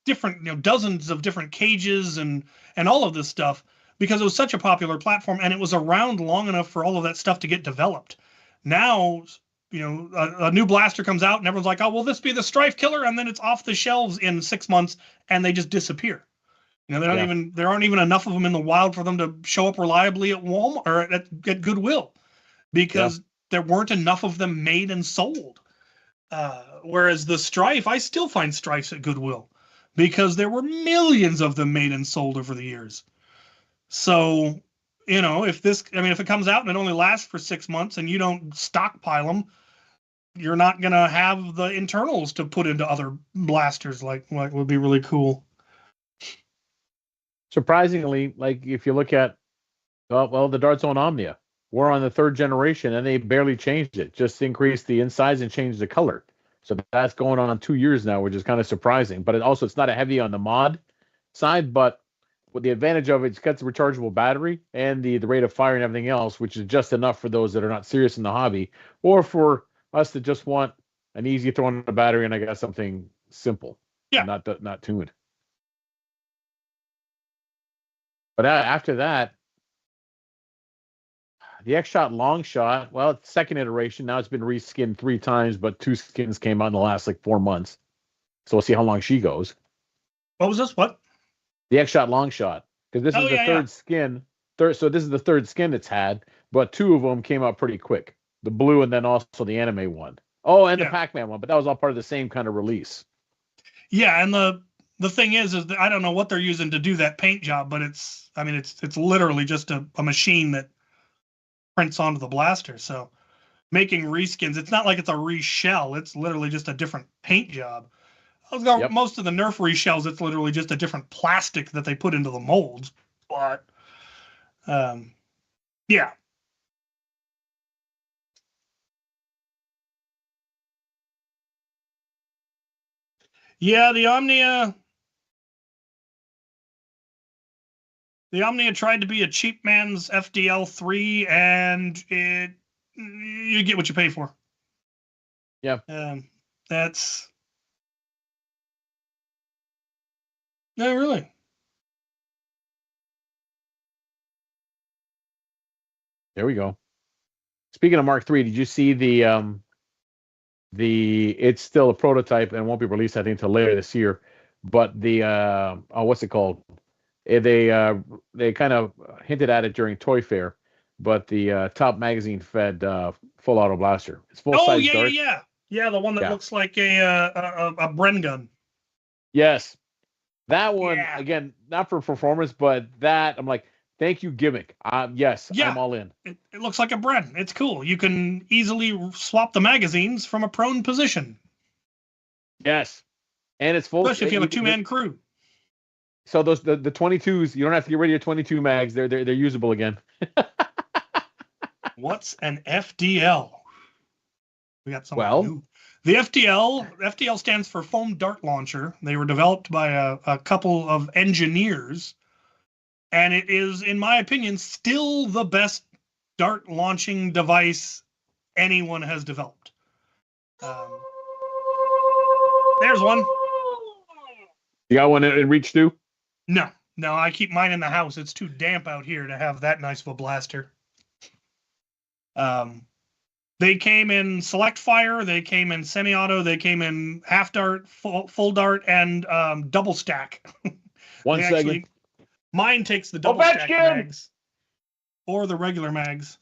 different, dozens of different cages and all of this stuff, because it was such a popular platform and it was around long enough for all of that stuff to get developed. Now, a new blaster comes out and everyone's like, oh, will this be the Strife killer? And then it's off the shelves in 6 months and they just disappear. There aren't even enough of them in the wild for them to show up reliably at Walmart or at Goodwill, because there weren't enough of them made and sold. Whereas the Strife, I still find Strifes at Goodwill because there were millions of them made and sold over the years. So, if it comes out and it only lasts for 6 months and you don't stockpile them, you're not going to have the internals to put into other blasters like would be really cool. Surprisingly, like if you look at, the Darts on Omnia, we're on the 3rd generation and they barely changed it, just increased the insides and changed the color. So that's going on 2 years now, which is kind of surprising. But it's not a heavy on the mod side, but with the advantage of it's got the rechargeable battery and the rate of fire and everything else, which is just enough for those that are not serious in the hobby, or for us that just want an easy throw on the battery and I guess something simple, not tuned. But after that, the X-Shot long shot, it's 2nd iteration. Now it's been reskinned 3 times, but 2 skins came out in the last 4 months. So we'll see how long she goes. What was this? What? The X-Shot long shot. Because this is the 3rd skin. So this is the 3rd skin it's had, but 2 of them came out pretty quick. The blue and then also the anime one. Oh, and the Pac-Man one, but that was all part of the same kind of release. Yeah, and the thing is that I don't know what they're using to do that paint job, but it's literally just a machine that prints onto the blaster. So making reskins, it's not like it's a reshell. It's literally just a different paint job. Most of the Nerf reshells, it's literally just a different plastic that they put into the molds. But yeah. Yeah, the Omnia tried to be a cheap man's FDL3, and you get what you pay for. Yeah. That's... No, really. There we go. Speaking of Mark III, did you see it's still a prototype and won't be released, I think, until later this year. But the what's it called? They kind of hinted at it during Toy Fair, but the Top Magazine fed full auto blaster. It's full size. Yeah, the one that looks like a Bren gun. Yes, That one, Yeah. again, not for performance, but that I'm like, thank you, gimmick. Yes, Yeah. I'm all in. It looks like a bread. It's cool. You can easily swap the magazines from a prone position. Yes, and it's full. Especially if you have a two-man crew. So those the 22s, you don't have to get rid of your 22 mags. They're usable again. What's an FDL? We got something Well, new. The FDL stands for Foam Dart Launcher. They were developed by a couple of engineers, and it is, in my opinion, still the best dart launching device anyone has developed. There's one. You got one in reach too? No, I keep mine in the house. It's too damp out here to have that nice of a blaster. They came in select fire, they came in semi-auto, they came in half dart, full dart, and double stack. One second. Actually, mine takes the double stack mags or the regular mags.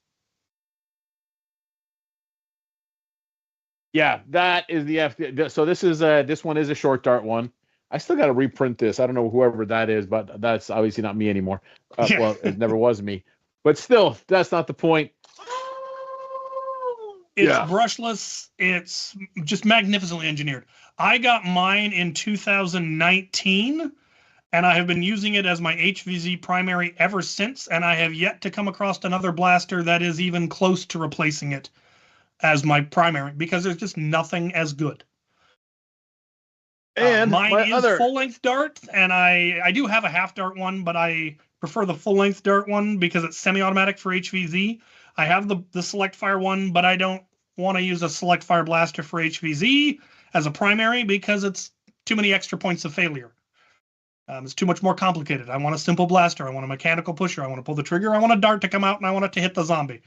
Yeah, that is the FD. So this one is a short dart one. I still got to reprint this. I don't know whoever that is, but that's obviously not me anymore. Yeah. Well, it never was me. But still, that's not the point. It's brushless. It's just magnificently engineered. I got mine in 2019, and I have been using it as my HVZ primary ever since, and I have yet to come across another blaster that is even close to replacing it as my primary, because there's just nothing as good. And mine is full-length dart, and I do have a half-dart one, but I prefer the full-length dart one because it's semi-automatic for HVZ. I have the select fire one, but I don't want to use a select fire blaster for HVZ as a primary because it's too many extra points of failure. It's too much more complicated. I want a simple blaster. I want a mechanical pusher. I want to pull the trigger. I want a dart to come out, and I want it to hit the zombie.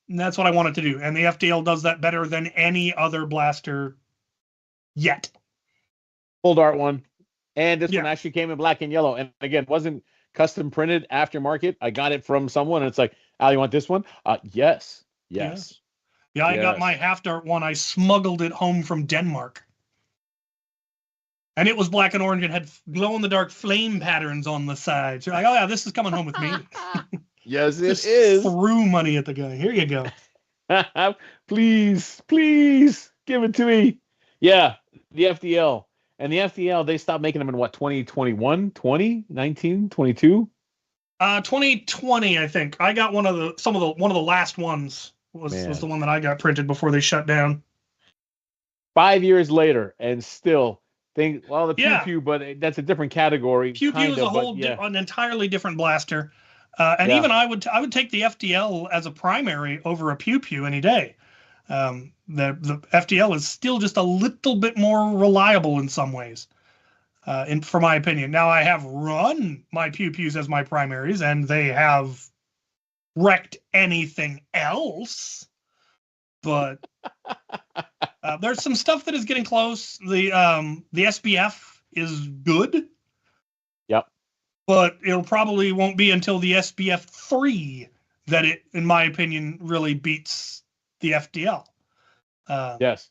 And that's what I want it to do. And the FDL does that better than any other blaster yet. Full dart one. And this one actually came in black and yellow. And again, wasn't custom printed aftermarket. I got it from someone, and it's like, Al, you want this one? Yes. Yeah, I got my half dart one. I smuggled it home from Denmark. And it was black and orange and had glow-in-the-dark flame patterns on the sides. You're like, oh, yeah, this is coming home with me. Yes, it is. Threw money at the guy. Here you go. Please, give it to me. Yeah, the FDL. And the FDL, they stopped making them in what, 2021, 20, 19, 22? 2020, I think. I got one of the last ones was the one that I got printed before they shut down. 5 years later, and still think, well, the Pew Pew, but that's a different category. Pew Pew is an entirely different blaster. And even I would take the FDL as a primary over a Pew Pew any day. The FDL is still just a little bit more reliable in some ways, for my opinion. Now, I have run my Pew Pews as my primaries, and they have wrecked anything else. But there's some stuff that is getting close. The SBF is good. Yep. But it probably won't be until the SBF 3 that it, in my opinion, really beats the FDL. Yes.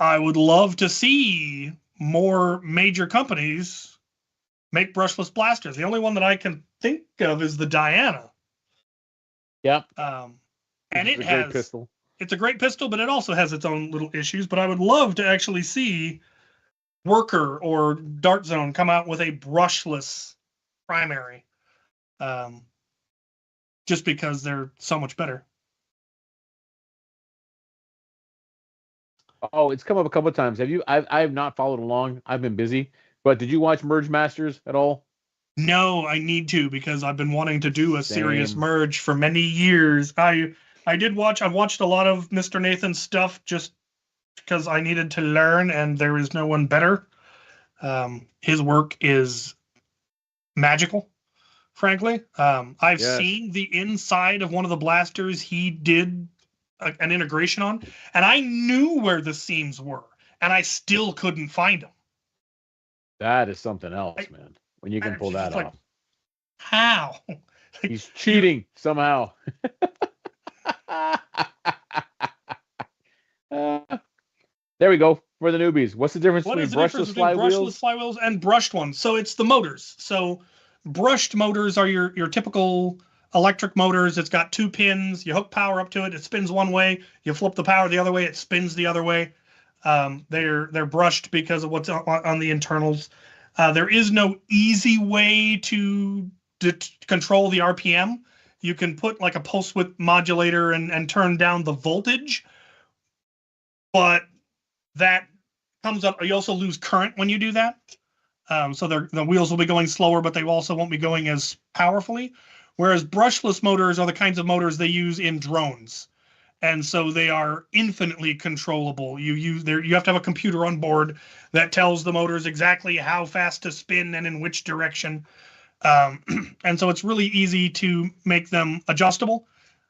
I would love to see more major companies make brushless blasters. The only one that I can think of is the Diana. Yep. And it's a great pistol, but it also has its own little issues. But I would love to actually see Worker or Dart Zone come out with a brushless primary. Just because they're so much better. Oh, it's come up a couple of times. Have you? I have not followed along. I've been busy. But did you watch Merge Masters at all? No, I need to because I've been wanting to do a serious merge for many years. I did watch. I've watched a lot of Mr. Nathan's stuff just because I needed to learn, and there is no one better. His work is magical, frankly. I've seen the inside of one of the blasters he did an integration on, and I knew where the seams were, and I still couldn't find them. That is something else, man. When you can pull that off. How? He's cheating somehow. There we go. for the newbies, what's the difference What between is the difference brushless between flywheels? brushless flywheels and brushed ones? So it's the motors. So brushed motors are your typical electric motors. It's got 2 pins. You hook power up to it. It spins one way. You flip the power the other way. It spins the other way. They're brushed because of what's on the internals. There is no easy way to control the RPM. You can put like a pulse width modulator and turn down the voltage, but that comes up. You also lose current when you do that. So the wheels will be going slower, but they also won't be going as powerfully. Whereas brushless motors are the kinds of motors they use in drones. And so they are infinitely controllable. You have to have a computer on board that tells the motors exactly how fast to spin and in which direction. And so it's really easy to make them adjustable.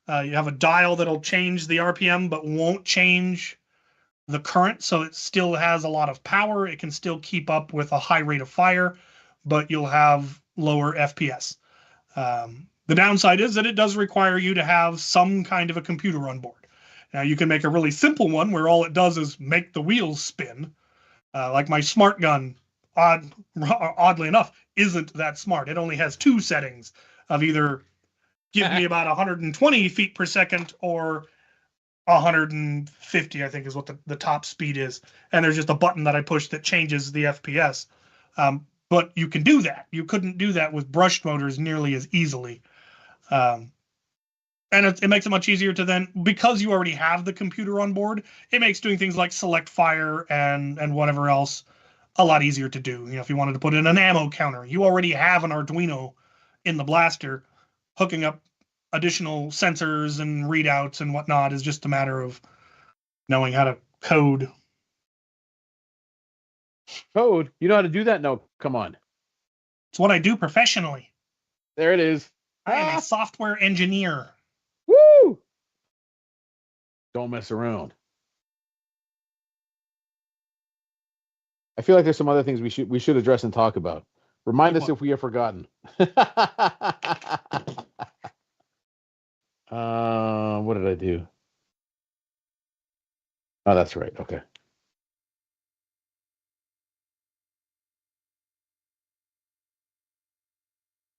You have a dial that'll change the RPM, but won't change the current. So it still has a lot of power. It can still keep up with a high rate of fire, but you'll have lower FPS. The downside is that it does require you to have some kind of a computer on board. Now, you can make a really simple one where all it does is make the wheels spin. Like my smart gun, oddly enough, isn't that smart. It only has 2 settings of either give me about 120 feet per second or 150, I think is what the top speed is. And there's just a button that I push that changes the FPS. But you can do that. You couldn't do that with brushed motors nearly as easily. And it makes it much easier to then, because you already have the computer on board, it makes doing things like select fire and whatever else a lot easier to do. You know, if you wanted to put in an ammo counter, you already have an Arduino in the blaster. Hooking up additional sensors and readouts and whatnot is just a matter of knowing how to code. Code? You know how to do that? No, come on. It's what I do professionally. There it is. I am a software engineer. Woo! Don't mess around. I feel like there's some other things we should address and talk about. Remind us if we have forgotten. What did I do? Oh, that's right. Okay.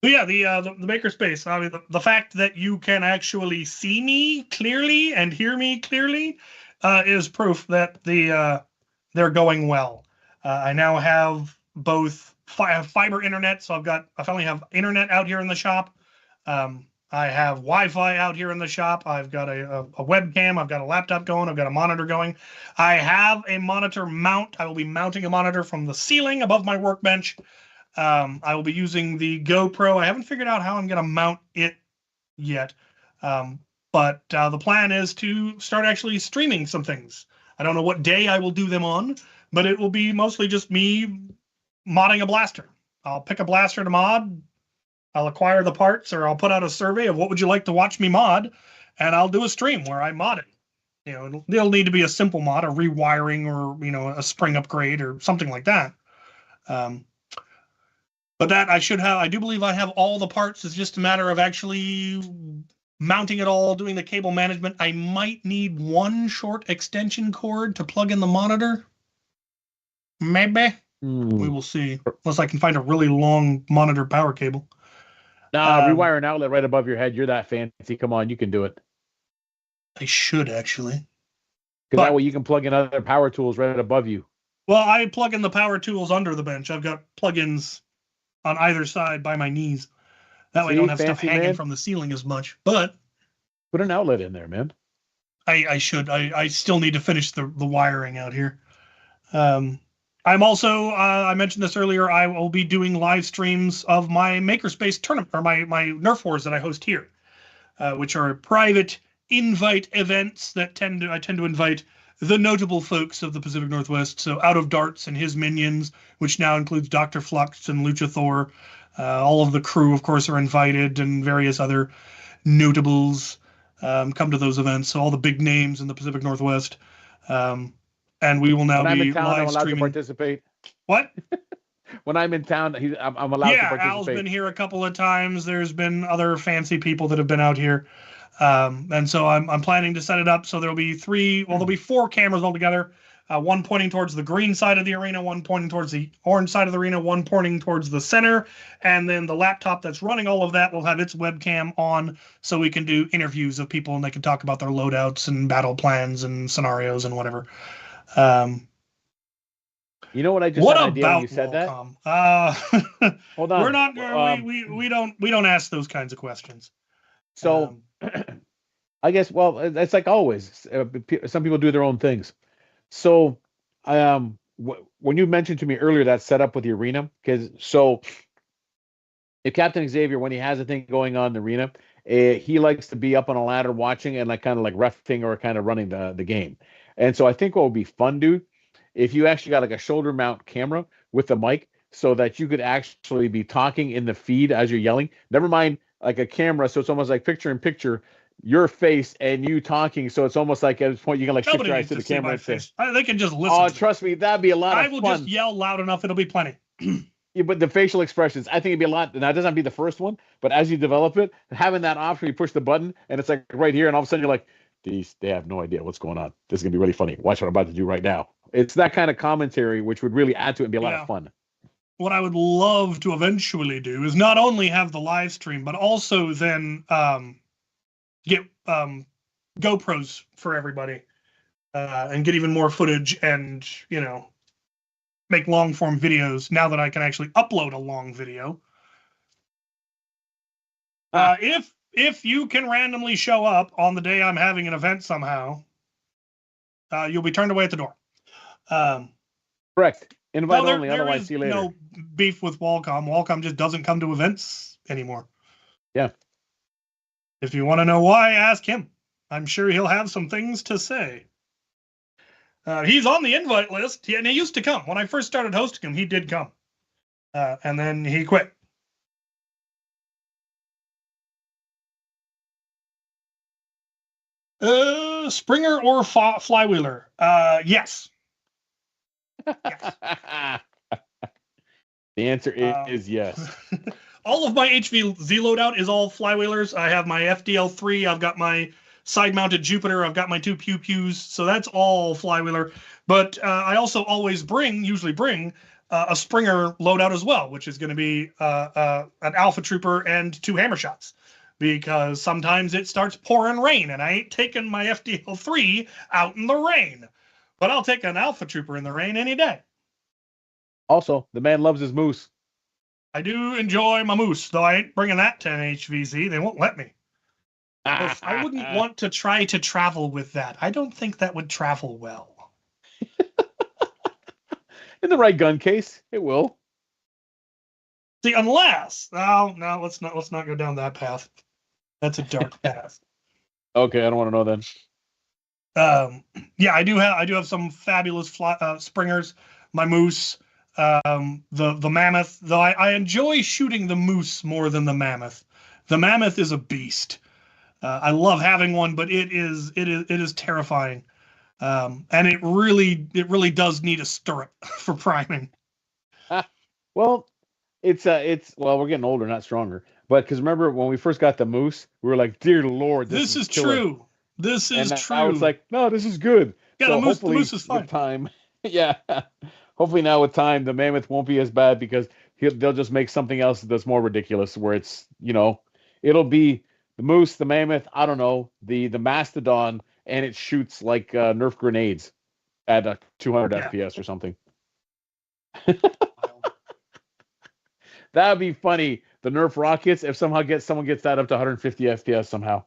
But yeah, the makerspace. I mean, the fact that you can actually see me clearly and hear me clearly is proof that they're going well. I now have both fiber internet, so I finally have internet out here in the shop. I have Wi-Fi out here in the shop. I've got a webcam. I've got a laptop going. I've got a monitor going. I have a monitor mount. I will be mounting a monitor from the ceiling above my workbench. I will be using the GoPro. I haven't figured out how I'm going to mount it yet. But the plan is to start actually streaming some things. I don't know what day I will do them on, but it will be mostly just me modding a blaster. I'll pick a blaster to mod. I'll acquire the parts, or I'll put out a survey of what would you like to watch me mod, and I'll do a stream where I mod it. You know, it'll need to be a simple mod, a rewiring, or a spring upgrade, or something like that. But that I do believe I have all the parts. It's just a matter of actually mounting it all, doing the cable management. I might need one short extension cord to plug in the monitor. Maybe. We will see. Unless I can find a really long monitor power cable. Nah, rewire an outlet right above your head. You're that fancy. Come on, you can do it. I should, actually. Because that way you can plug in other power tools right above you. Well, I plug in the power tools under the bench. I've got plugins on either side by my knees. That way I don't have stuff hanging from the ceiling as much. But put an outlet in there, man. I should. I still need to finish the wiring out here. I'm also, I mentioned this earlier, I will be doing live streams of my Makerspace tournament, or my Nerf Wars that I host here, which are private invite events that I tend to invite the notable folks of the Pacific Northwest. So Out of Darts and his minions, which now includes Dr. Flux and Lucha Thor. All of the crew, of course, are invited, and various other notables come to those events. So all the big names in the Pacific Northwest. And we will now be town, live I'm allowed streaming. To participate. What? When I'm in town, I'm allowed to participate. Yeah, Al's been here a couple of times. There's been other fancy people that have been out here. And so I'm planning to set it up so there'll be 4 cameras altogether. one pointing towards the green side of the arena, one pointing towards the orange side of the arena, one pointing towards the center, and then the laptop that's running all of that will have its webcam on, so we can do interviews of people and they can talk about their loadouts and battle plans and scenarios and whatever. You know what I just What had an idea when you about said that? Hold we're on. not we don't ask those kinds of questions. So I guess, well, it's like always. Some people do their own things. So, when you mentioned to me earlier that setup with the arena, because if Captain Xavier, when he has a thing going on in the arena, he likes to be up on a ladder watching and like kind of like reffing or kind of running the game. And so I think what would be fun, dude, if you actually got like a shoulder mount camera with the mic so that you could actually be talking in the feed as you're yelling. Never mind like a camera, so it's almost like picture in picture, your face and you talking. So it's almost like at this point you can like shift Nobody your eyes needs to to the see camera my and say, face. They can just listen. "Oh, trust me, that'd be a lot of I will fun." just yell loud enough; it'll be plenty. Yeah, but the facial expressions, I think it'd be a lot. Now, it doesn't have to be the first one, but as you develop it, having that option, you push the button, and it's like right here, and all of a sudden you're like, they have no idea what's going on. This is gonna be really funny. Watch what I'm about to do right now. It's that kind of commentary which would really add to it and be a lot of fun. What I would love to eventually do is not only have the live stream, but also then get GoPros for everybody and get even more footage and, make long form videos now that I can actually upload a long video. If you can randomly show up on the day I'm having an event somehow, you'll be turned away at the door. Correct. Invite only, there otherwise is see you later. no beef with Walcom. Walcom just doesn't come to events anymore. Yeah. If you want to know why, ask him. I'm sure he'll have some things to say. He's on the invite list, and he used to come. When I first started hosting him, he did come. And then he quit. Springer or flywheeler? Yes. Yes. The answer is yes. All of my HVZ loadout is all flywheelers. I have my FDL3. I've got my side-mounted Jupiter. I've got my 2 pew-pews. So that's all flywheeler. But I also always usually bring a Springer loadout as well, which is going to be an Alpha Trooper and 2 hammer shots. Because sometimes it starts pouring rain, and I ain't taking my FDL3 out in the rain. But I'll take an Alpha Trooper in the rain any day. Also, the man loves his moose. I do enjoy my moose, though I ain't bringing that to HVZ. They won't let me. I wouldn't want to try to travel with that. I don't think that would travel well. In the right gun case, it will. See, unless no, let's not go down that path. That's a dark path. Okay, I don't want to know then. Yeah, I do have some fabulous springers. My moose, the mammoth. Though I enjoy shooting the moose more than the mammoth. The mammoth is a beast. I love having one, but it is terrifying. And it really does need a stirrup for priming. Well, it's we're getting older, not stronger. But because remember when we first got the moose, we were like, "Dear Lord, this is killer." True. This is true. Now it's like, no, this is good. Yeah, so the moose is fine. With time, yeah. Hopefully now with time, the mammoth won't be as bad because they'll just make something else that's more ridiculous. Where it's it'll be the moose, the mammoth, I don't know, the mastodon, and it shoots like Nerf grenades at 200 FPS or something. That'd be funny. The Nerf rockets, if someone gets that up to 150 FPS somehow,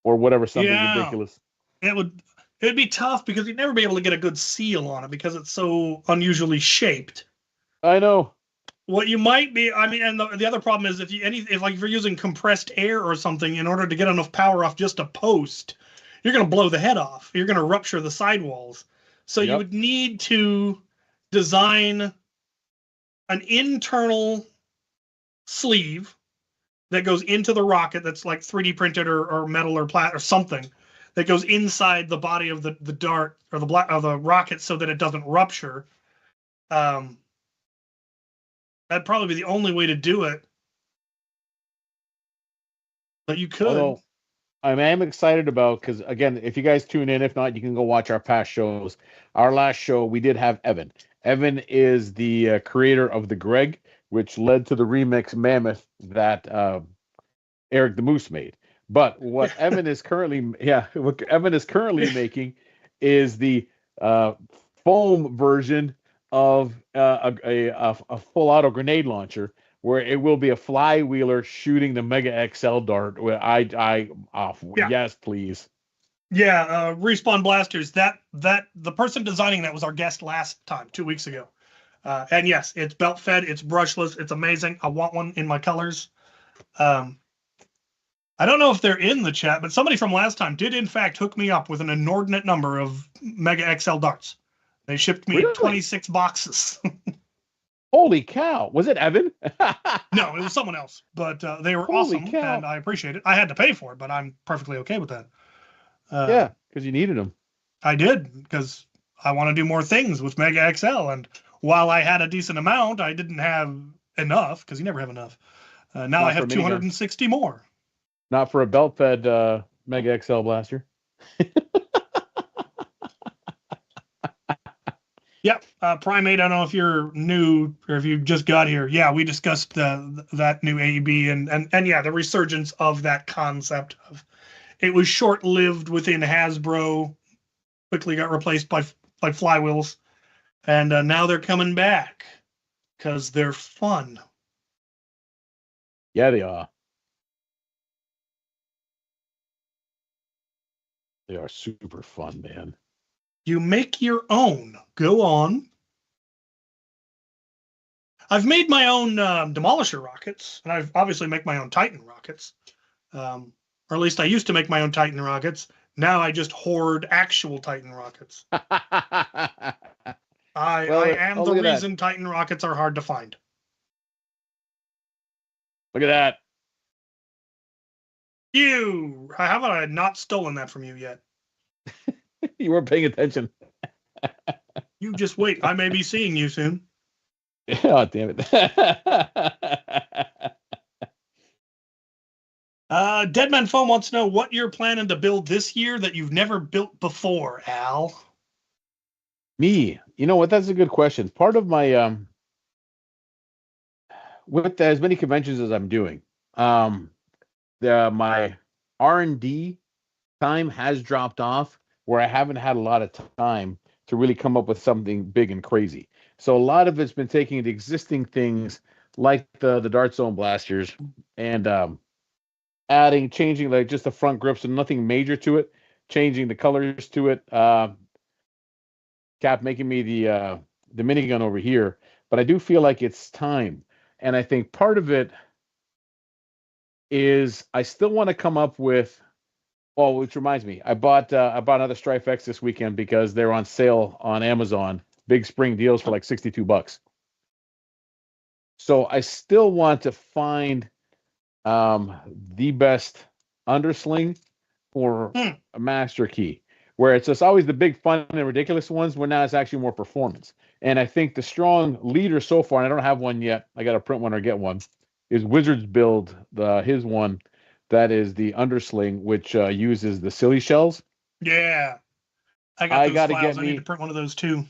or whatever, something ridiculous. It'd be tough because you'd never be able to get a good seal on it because it's so unusually shaped. I know. What you might be, and the other problem is if you're using compressed air or something in order to get enough power off just a post, you're going to blow the head off. You're going to rupture the sidewalls. So you would need to design an internal sleeve that goes into the rocket that's like 3D printed or metal or plastic or something that goes inside the body of the dart or the rocket so that it doesn't rupture. That'd probably be the only way to do it. But you could. I am excited about because again, if you guys tune in, if not, you can go watch our past shows. Our last show, we did have Evan. Evan is the creator of the Greg, which led to the remix Mammoth that Eric the Moose made. But what Evan is currently, yeah, what Evan is currently making is the uh, foam version of a full auto grenade launcher, where it will be a flywheeler shooting the Mega XL dart. Where Yeah. yes, please. Yeah, Respawn Blasters. That the person designing that was our guest last time, 2 weeks ago. And yes, it's belt fed, it's brushless, it's amazing. I want one in my colors. I don't know if they're in the chat, but somebody from last time did in fact hook me up with an inordinate number of Mega XL darts. They shipped me Really? 26 boxes. Holy cow! Was it Evan? No, it was someone else, but they were Holy awesome, cow. and I appreciate it. I had to pay for it, but I'm perfectly okay with that. Yeah, because you needed them. I did, because I want to do more things with Mega XL, and while I had a decent amount, I didn't have enough, because you never have enough. Now Not I for have a minigun. 260 more. Not for a belt-fed Mega XL blaster. Yep, Primate, I don't know if you're new or if you just got here. Yeah, we discussed that new AEB and yeah, the resurgence of that concept. It was short-lived within Hasbro, quickly got replaced by flywheels, and now they're coming back because they're fun. Yeah, they are. They are super fun, man. You make your own. Go on. I've made my own Demolisher rockets, and I've obviously make my own Titan rockets. Or at least I used to make my own Titan rockets. Now I just hoard actual Titan rockets. I am the reason Titan rockets are hard to find. Look at that. How have I not stolen that from you yet? You weren't paying attention. You just wait. I may be seeing you soon. Oh, damn it. Deadman Foam wants to know what you're planning to build this year that you've never built before, Al. Me, you know what? That's a good question. Part of my with as many conventions as I'm doing, my R&D time has dropped off, where I haven't had a lot of time to really come up with something big and crazy. So a lot of it's been taking the existing things like the Dart Zone blasters and changing like just the front grips and nothing major to it, changing the colors to it. Cap making me the minigun over here, but I do feel like it's time, and I think part of it is I still want to come up with. Oh, which reminds me, I bought another Strife X this weekend because they're on sale on Amazon. Big spring deals for like $62. So I still want to find the best undersling for a master key, where it's just always the big fun and ridiculous ones, where now it's actually more performance. And I think the strong leader so far, and I don't have one yet, I got to print one or get one, is Wizards build his one. That is the undersling, which uses the silly shells. Yeah. I got those files. I need to print one of those too.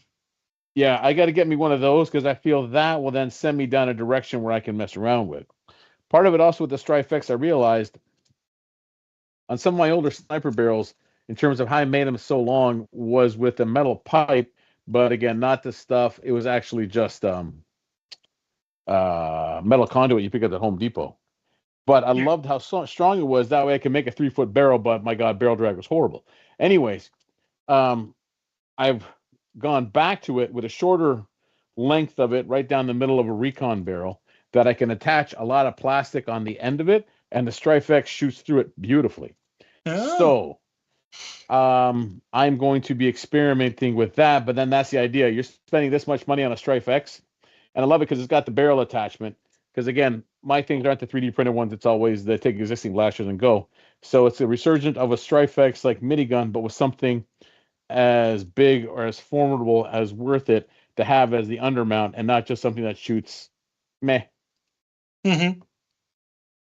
Yeah, I got to get me one of those because I feel that will then send me down a direction where I can mess around with. Part of it also with the Strife X, I realized on some of my older sniper barrels, in terms of how I made them so long, was with a metal pipe, but again, not the stuff. It was actually just metal conduit you pick up at Home Depot. But I loved how strong it was. That way I could make a 3-foot barrel, but my God, barrel drag was horrible. Anyways, I've gone back to it with a shorter length of it right down the middle of a recon barrel that I can attach a lot of plastic on the end of it, and the Strife X shoots through it beautifully. So I'm going to be experimenting with that, but then that's the idea. You're spending this much money on a Strife X, and I love it because it's got the barrel attachment. Because again, my things aren't the 3D printed ones. It's always they take existing blasters and go. So it's a resurgent of a Strife X like minigun, but with something as big or as formidable as worth it to have as the undermount, and not just something that shoots meh. Mm-hmm.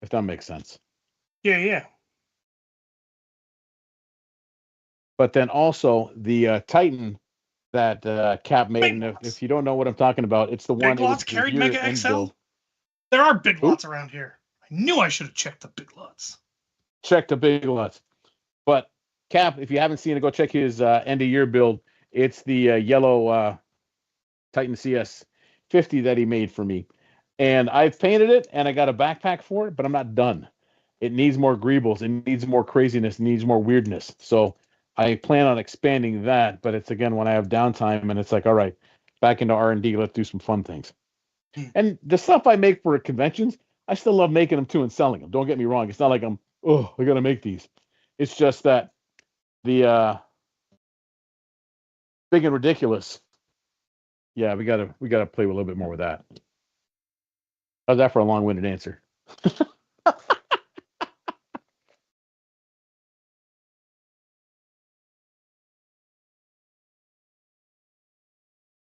If that makes sense. Yeah. but then also the Titan that Cap made. Big And lots. if you don't know what I'm talking about, it's the one. Big Lots carried Mega XL. Build. There are Big Who? Lots around here. I knew I should have checked the Big Lots. Check the Big Lots. But Cap, if you haven't seen it, go check his end of year build. It's the yellow Titan CS 50 that he made for me. And I've painted it and I got a backpack for it, but I'm not done. It needs more greebles. It needs more craziness. It needs more weirdness. So I plan on expanding that, but it's again when I have downtime and it's like, all right, back into R&D. Let's do some fun things. And the stuff I make for conventions, I still love making them too and selling them. Don't get me wrong. It's not like I got to make these. It's just that the big and ridiculous. Yeah, we gotta play a little bit more with that. How's that for a long-winded answer?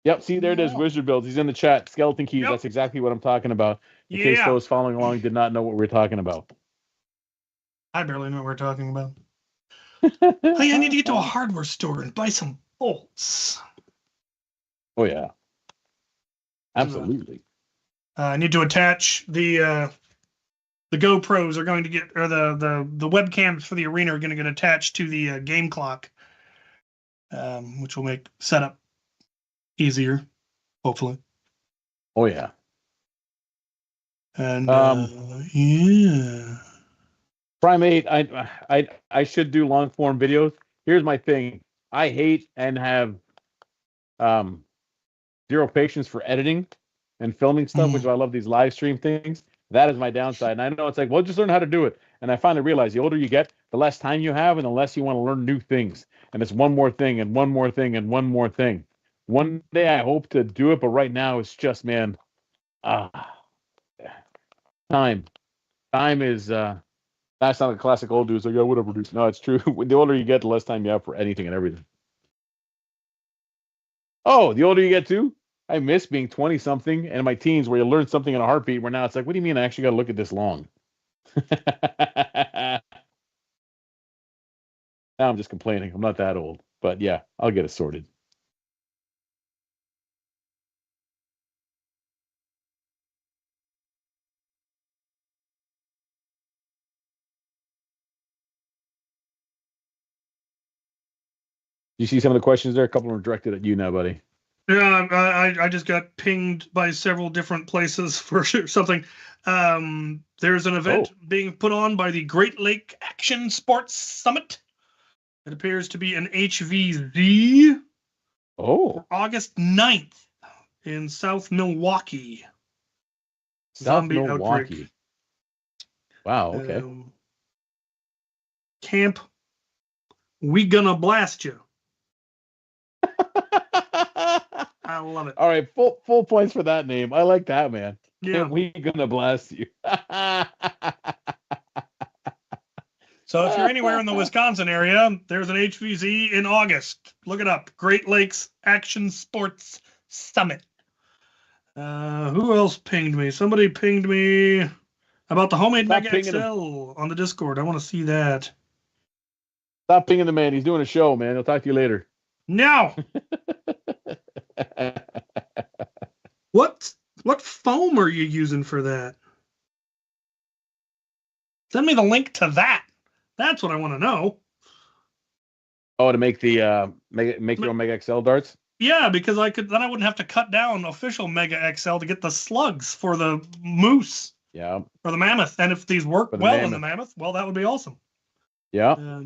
Yep, see, there it is. Wizard builds. He's in the chat. Skeleton keys. Yep. That's exactly what I'm talking about. In case those following along did not know what we're talking about. I barely know what we're talking about. Hey, I need to get to a hardware store and buy some bolts. Oh yeah, absolutely. I need to attach the GoPros are going to get, or the webcams for the arena are going to get attached to the game clock, which will make setup easier, hopefully. Oh yeah. And yeah. Primate, I should do long form videos. Here's my thing. I hate and have zero patience for editing and filming stuff, which I love these live stream things. That is my downside. And I know it's like, well, just learn how to do it. And I finally realized the older you get, the less time you have and the less you want to learn new things. And it's one more thing and one more thing and one more thing. One day I hope to do it, but right now it's just, man, time. Time is that's not a classic old dudes like, yeah, whatever, dude. No, it's true. The older you get, the less time you have for anything and everything. Oh, the older you get too? I miss being 20 something and in my teens where you learn something in a heartbeat, where now it's like, what do you mean I actually got to look at this long? Now I'm just complaining. I'm not that old, but yeah, I'll get it sorted. You see some of the questions there? A couple of them are directed at you now, buddy. Yeah, I just got pinged by several different places for something. There's an event being put on by the Great Lake Action Sports Summit. It appears to be an HVZ. Oh. August 9th in South Milwaukee. South Milwaukee. Outbreak. Wow, okay. Camp We Gonna Blast You. I love it. All right, full points for that name. I like that, man. Yeah. We Gonna Blast You. So if you're anywhere in the Wisconsin area, there's an HVZ in August. Look it up. Great Lakes Action Sports Summit. Who else pinged me? Somebody pinged me about the homemade Mega XL on the Discord. I want to see that. Stop pinging the man. He's doing a show, man. He'll talk to you later. No. What foam are you using for that? Send me the link to that. That's what I want to know. Oh, to make the make your own Mega XL darts? Yeah, because I wouldn't have to cut down official Mega XL to get the slugs for the moose. Yeah. Or the mammoth. And if these work well in the mammoth, well, that would be awesome. Yeah.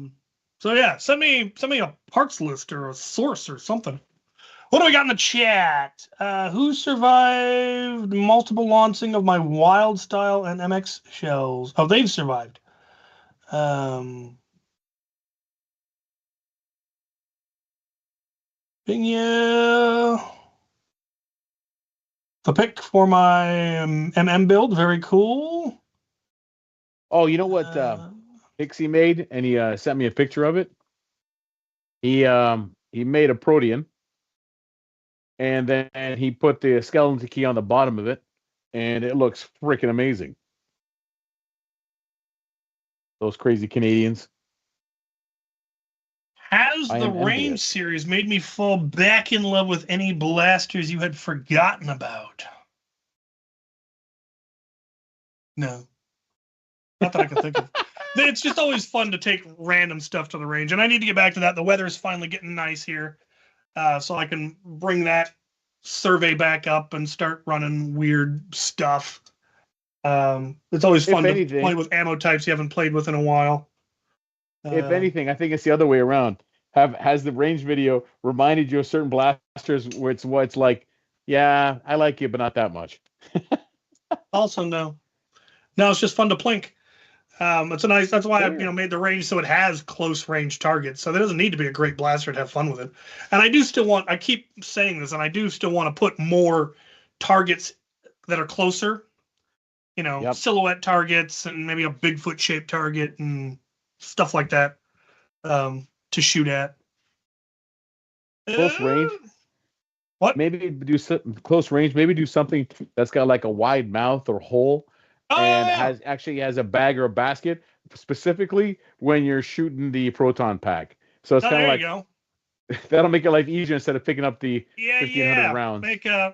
So yeah, send me a parts list or a source or something. What do we got in the chat? Who survived multiple launching of my Wild Style and MX shells? Oh, they've survived. Yeah. The pick for my MM build, very cool. Oh, you know what Pixie made, and he sent me a picture of it. He made a Protean, and then he put the skeleton key on the bottom of it, and it looks freaking amazing. Those crazy Canadians. Has I the am range envious. series made me fall back in love with any blasters you had forgotten about? No. Not that I can think of. It's just always fun to take random stuff to the range, and I need to get back to that. The weather is finally getting nice here, so I can bring that survey back up and start running weird stuff. It's always fun to play with ammo types you haven't played with in a while. If anything, I think it's the other way around. Has the range video reminded you of certain blasters where it's like, yeah, I like you, but not that much. Also, no. No, it's just fun to plink. It's a nice. That's why I made the range so it has close range targets. So there doesn't need to be a great blaster to have fun with it. And I do still want. I keep saying this, and I do still want to put more targets that are closer. Silhouette targets and maybe a Bigfoot shaped target and stuff like that to shoot at. Close range. What? Maybe do close range. Maybe do something that's got like a wide mouth or hole, and has a bag or a basket specifically when you're shooting the proton pack. So it's kind of like, there you go. That'll make it life easier instead of picking up the 1,500 rounds.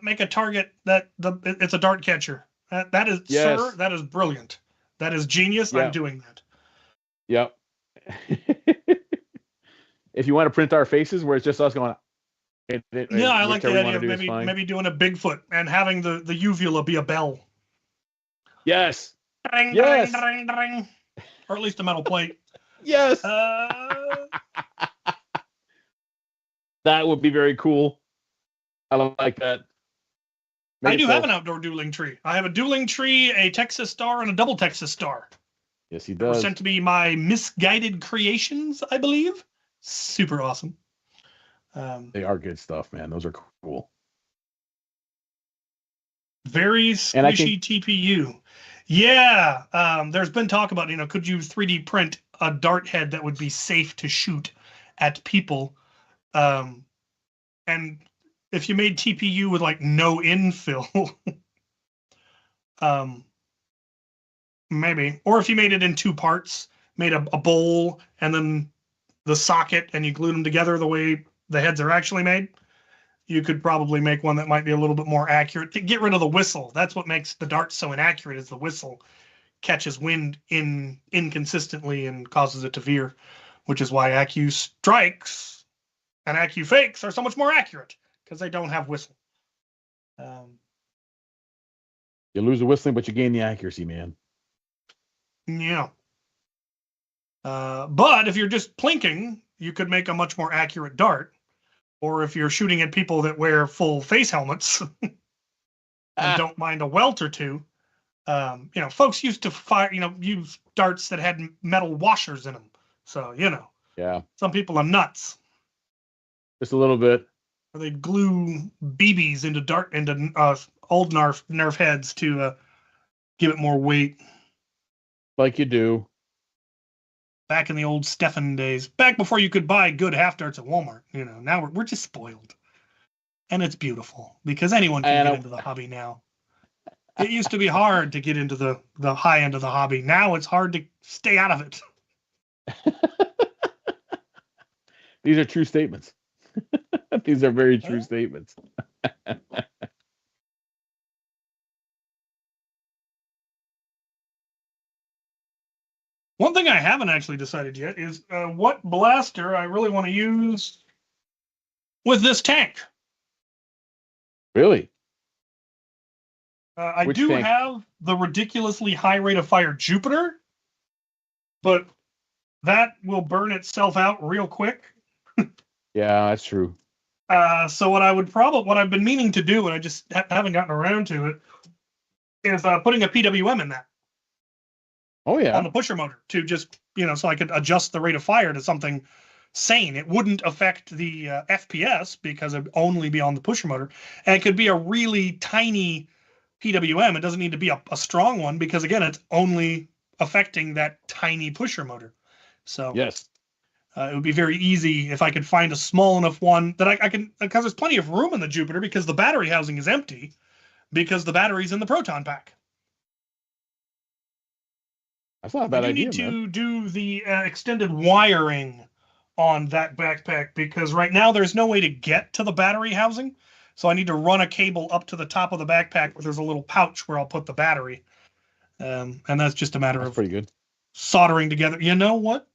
Make a target it's a dart catcher. That is, yes. Sir, that is brilliant. That is genius. Yep. I'm doing that. Yep. If you want to print our faces where it's just us going, I like the idea of maybe doing a Bigfoot and having the uvula be a bell. Yes. Ding, yes. Ding, ding, ding. Or at least a metal plate. Yes. That would be very cool. I like that. I do have an outdoor dueling tree. I have a dueling tree, a Texas Star, and a double Texas Star. Yes, he does. They were sent to me my misguided creations, I believe. Super awesome. They are good stuff, man. Those are cool. Very squishy TPU. Yeah. There's been talk about, could you 3D print a dart head that would be safe to shoot at people? And if you made TPU with like no infill, maybe. Or if you made it in two parts, made a bowl and then the socket and you glued them together the way the heads are actually made, you could probably make one that might be a little bit more accurate. Get rid of the whistle. That's what makes the dart so inaccurate, is the whistle catches wind inconsistently and causes it to veer, which is why Accu strikes and Accu fakes are so much more accurate because they don't have whistle. You lose the whistling, but you gain the accuracy, man. Yeah. But if you're just plinking, you could make a much more accurate dart. Or if you're shooting at people that wear full face helmets and don't mind a welt or two, folks used to fire, use darts that had metal washers in them. So, yeah, some people are nuts. Just a little bit. Or they glue BBs into old Nerf heads to give it more weight. Like you do. Back in the old Stefan days, back before you could buy good half darts at Walmart. Now we're just spoiled, and it's beautiful because anyone can get into the hobby now. It used to be hard to get into the high end of the hobby. Now it's hard to stay out of it. These are true statements. These are very true statements. One thing I haven't actually decided yet is what blaster I really want to use with this tank. Really? I do have the ridiculously high rate of fire Jupiter, but that will burn itself out real quick. Yeah, that's true. So what I've been meaning to do, and I just haven't gotten around to it, is putting a PWM in that. Oh yeah. On the pusher motor to just, so I could adjust the rate of fire to something sane. It wouldn't affect the FPS because it would only be on the pusher motor. And it could be a really tiny PWM. It doesn't need to be a strong one because, again, it's only affecting that tiny pusher motor. So yes, it would be very easy if I could find a small enough one that I can, because there's plenty of room in the Jupiter because the battery housing is empty because the battery's in the proton pack. That's not a bad idea, man. I need to do the extended wiring on that backpack because right now there's no way to get to the battery housing. So I need to run a cable up to the top of the backpack where there's a little pouch where I'll put the battery. And that's just a matter of pretty good. Soldering together. You know what?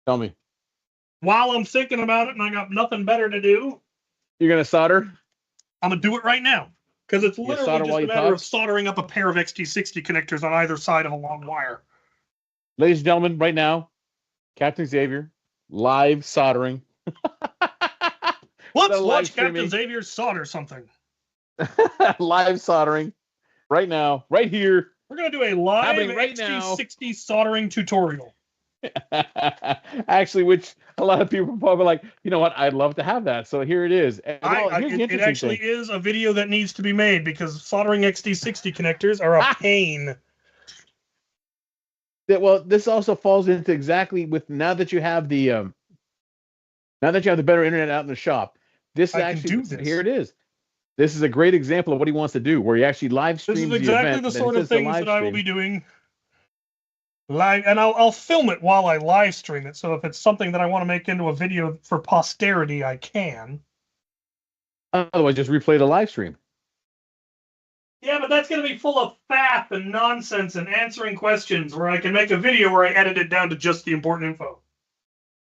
Tell me. While I'm thinking about it and I got nothing better to do, you're going to solder? I'm going to do it right now. Because it's literally just a matter of soldering up a pair of XT60 connectors on either side of a long wire. Ladies and gentlemen, right now, Captain Xavier, live soldering. Let's watch Captain Xavier solder something. Live soldering. Right now, right here. We're going to do a live XT60 soldering tutorial. Actually, which a lot of people probably like, you know what, I'd love to have that. So here it is. It actually is a video that needs to be made because soldering XT60 connectors are a pain. Well, this also falls into exactly with now that you have the better internet out in the shop. This here it is. This is a great example of what he wants to do, where he actually live streams the event. This is exactly the sort of things that I will be doing live, and I'll film it while I live stream it. So if it's something that I want to make into a video for posterity, I can. Otherwise, just replay the live stream. Yeah, but that's going to be full of faff and nonsense and answering questions, where I can make a video where I edit it down to just the important info.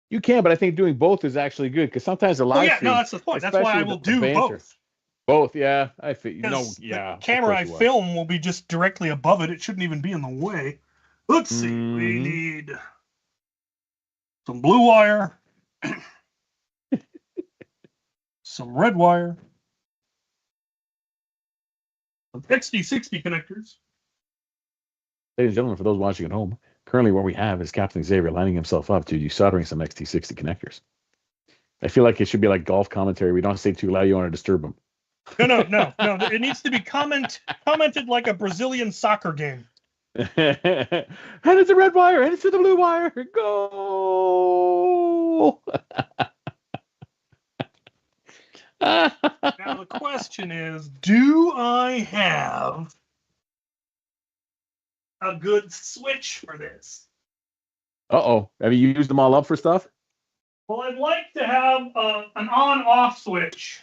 You can, but I think doing both is actually good because sometimes the live stream. No, that's the point. That's why I will do both. Both, yeah. I feel, yeah. The camera I film will be just directly above it. It shouldn't even be in the way. Let's see. We need some blue wire, some red wire, some XT60 connectors. Ladies and gentlemen, for those watching at home, currently what we have is Captain Xavier lining himself up to soldering some XT60 connectors. I feel like it should be like golf commentary. We don't say too loud. You want to disturb them. No. It needs to be commented like a Brazilian soccer game. And it's a red wire, and it's to the blue wire. Go! Now the question is, do I have a good switch for this? Uh-oh. Have you used them all up for stuff? Well, I'd like to have an on-off switch.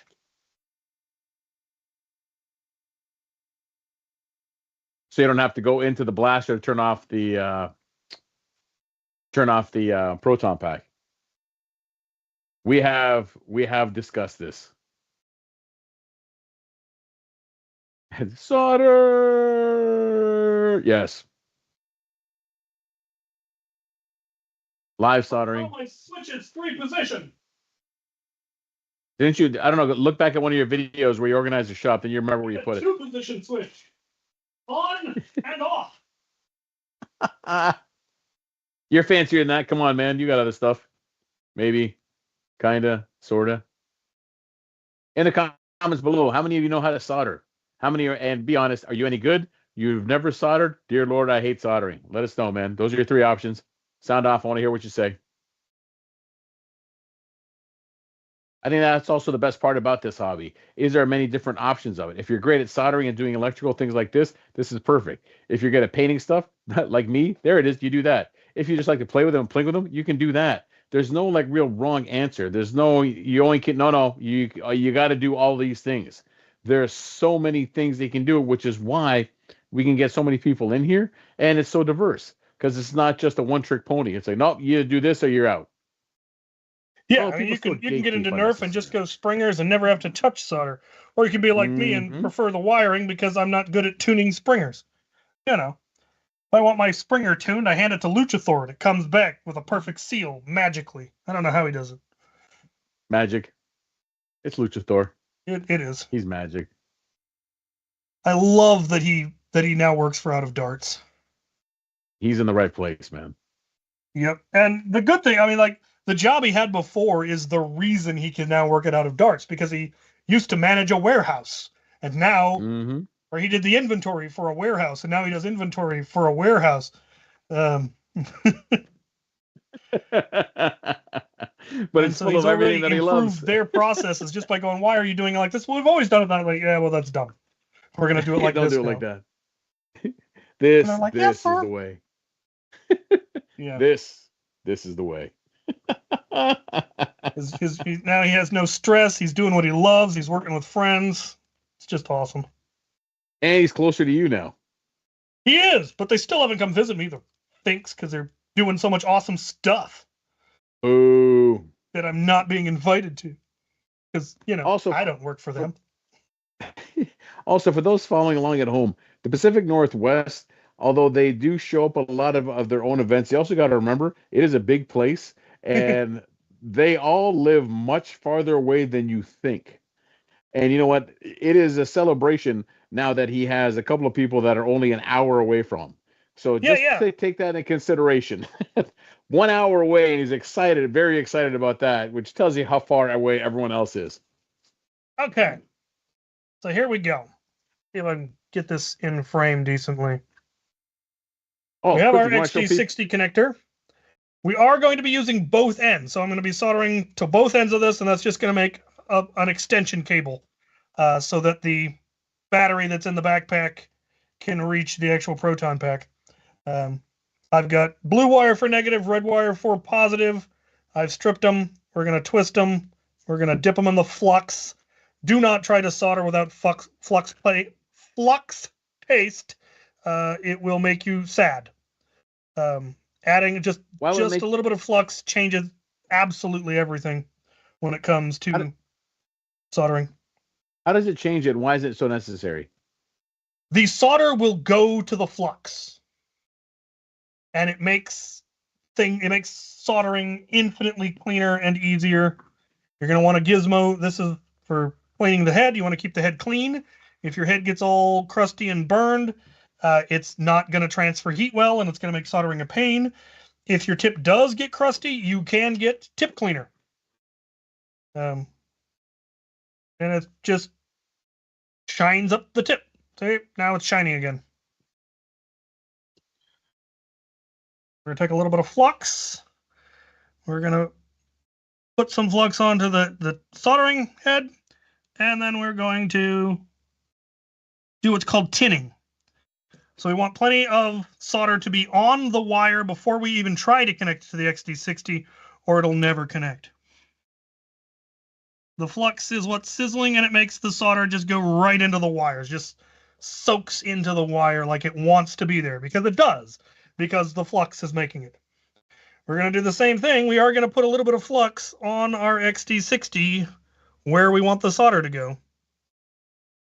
So you don't have to go into the blaster to turn off the proton pack. We have discussed this. Solder. Yes. Live soldering. Oh, my switch is 3-position. Didn't you? I don't know. Look back at one of your videos where you organized the shop, then you remember where you put it. 2-position switch. On and off. You're fancier than that. Come on, man. You got other stuff. Maybe. Kinda. Sorta. In the comments below, how many of you know how to solder? How many and be honest, are you any good? You've never soldered? Dear Lord, I hate soldering. Let us know, man. Those are your 3 options. Sound off. I want to hear what you say. I think that's also the best part about this hobby, is there are many different options of it. If you're great at soldering and doing electrical things like this is perfect. If you're good at painting stuff, like me, there it is, you do that. If you just like to play with them and play with them, you can do that. There's no like real wrong answer. There's no, you only can, you got to do all these things. There's so many things they can do, which is why we can get so many people in here, and it's so diverse, because it's not just a one-trick pony. It's like, nope, you do this or you're out. Yeah, I mean, you can get into Nerf and just go springers and never have to touch solder. Or you can be like me and prefer the wiring because I'm not good at tuning springers. You know, if I want my springer tuned, I hand it to Luchathor and it comes back with a perfect seal magically. I don't know how he does it. Magic. It's Luchathor. It is. He's magic. I love that he now works for Out of Darts. He's in the right place, man. Yep. And the good thing, I mean, like, the job he had before is the reason he can now work it Out of Darts, because he used to manage a warehouse, and now, or he did the inventory for a warehouse, and now he does inventory for a warehouse. But it's so full of everything that he loves. Their processes just by going, why are you doing it like this? Well, we've always done it that way. Yeah, well, that's dumb. We're going to do it like this. Don't do it like that. This is the way. Yeah. This is the way. Now he has no stress. He's doing what he loves. He's working with friends. It's just awesome. And he's closer to you now. He is, but they still haven't come visit me, the thinks, because they're doing so much awesome stuff. Ooh. That I'm not being invited to. Because, Also, I don't work for them. Also, for those following along at home, the Pacific Northwest, although they do show up a lot of their own events, you also got to remember it is a big place and they all live much farther away than you think. And you know what? It is a celebration now that he has a couple of people that are only an hour away from him. So just take that into consideration. 1 hour away, and he's excited, very excited about that, which tells you how far away everyone else is. Okay. So here we go. See if I can get this in frame decently. Oh, we have quick, our XT60 connector. We are going to be using both ends. So I'm going to be soldering to both ends of this, and that's just going to make an extension cable so that the battery that's in the backpack can reach the actual proton pack. I've got blue wire for negative, red wire for positive. I've stripped them. We're going to twist them. We're going to dip them in the flux. Do not try to solder without flux paste. It will make you sad. Adding just a little bit of flux changes absolutely everything when it comes to soldering. How does it change it? Why is it so necessary? The solder will go to the flux, and it makes soldering infinitely cleaner and easier. You're going to want a gizmo. This is for cleaning the head. You want to keep the head clean. If your head gets all crusty and burned, it's not going to transfer heat well, and it's going to make soldering a pain. If your tip does get crusty, you can get tip cleaner. And it just shines up the tip. See, now it's shining again. We're going to take a little bit of flux. We're going to put some flux onto the soldering head, and then we're going to do what's called tinning. So we want plenty of solder to be on the wire before we even try to connect to the XT60, or it'll never connect. The flux is what's sizzling, and it makes the solder just go right into the wires, just soaks into the wire like it wants to be there, because it does, because the flux is making it. We're going to do the same thing. We are going to put a little bit of flux on our XT60 where we want the solder to go.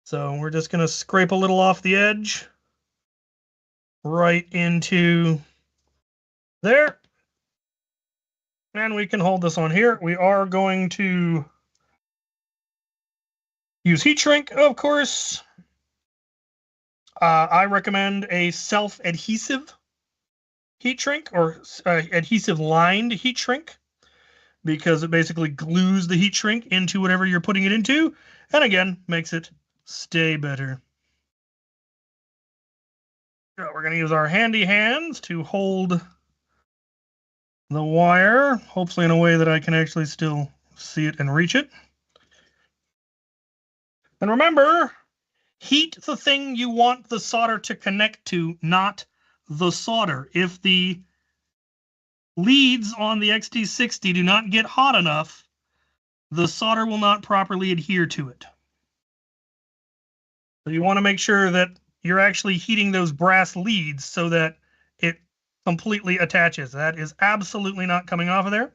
So we're just going to scrape a little off the edge right into there. And we can hold this on here. We are going to use heat shrink, of course. I recommend a self-adhesive heat shrink or adhesive lined heat shrink, because it basically glues the heat shrink into whatever you're putting it into, and again, makes it stay better. So we're going to use our handy hands to hold the wire, hopefully in a way that I can actually still see it and reach it. And remember, heat the thing you want the solder to connect to, not the solder. If the leads on the XT60 do not get hot enough, the solder will not properly adhere to it. So you want to make sure that you're actually heating those brass leads so that it completely attaches. That is absolutely not coming off of there.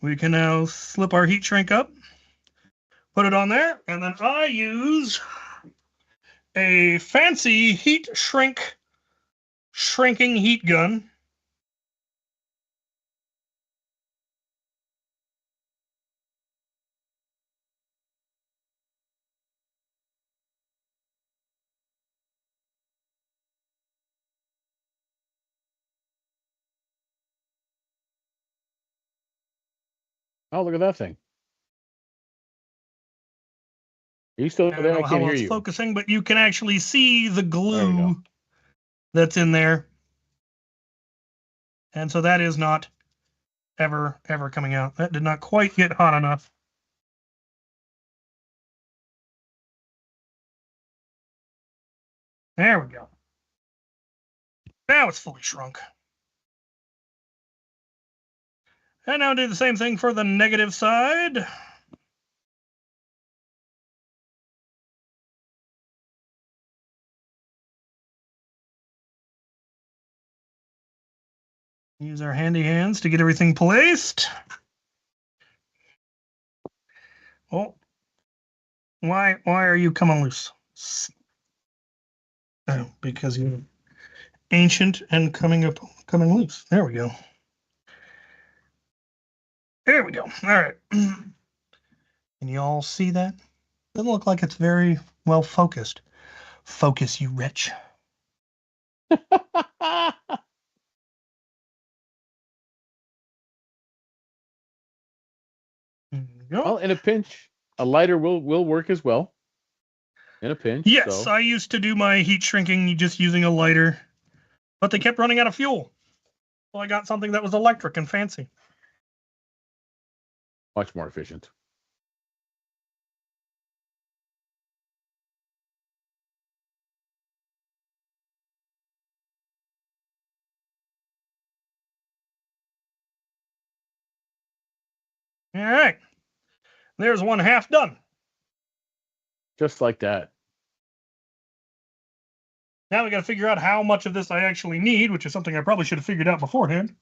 We can now slip our heat shrink up, put it on there, and then I use a fancy shrinking heat gun. Oh, look at that thing. Are you still there? I can't hear you. Focusing, but you can actually see the glue that's in there. And so that is not ever coming out. That did not quite get hot enough. There we go. Now it's fully shrunk. And now do the same thing for the negative side. Use our handy hands to get everything placed. Oh, why are you coming loose? Oh, because you're ancient and coming loose. There we go. There we go. All right. Can you all see that? Doesn't look like it's very well focused. Focus, you wretch. Well, in a pinch, a lighter will work as well. In a pinch. Yes, so. I used to do my heat shrinking just using a lighter, but they kept running out of fuel. So I got something that was electric and fancy. Much more efficient. All right. There's one half done. Just like that. Now we got to figure out how much of this I actually need, which is something I probably should have figured out beforehand.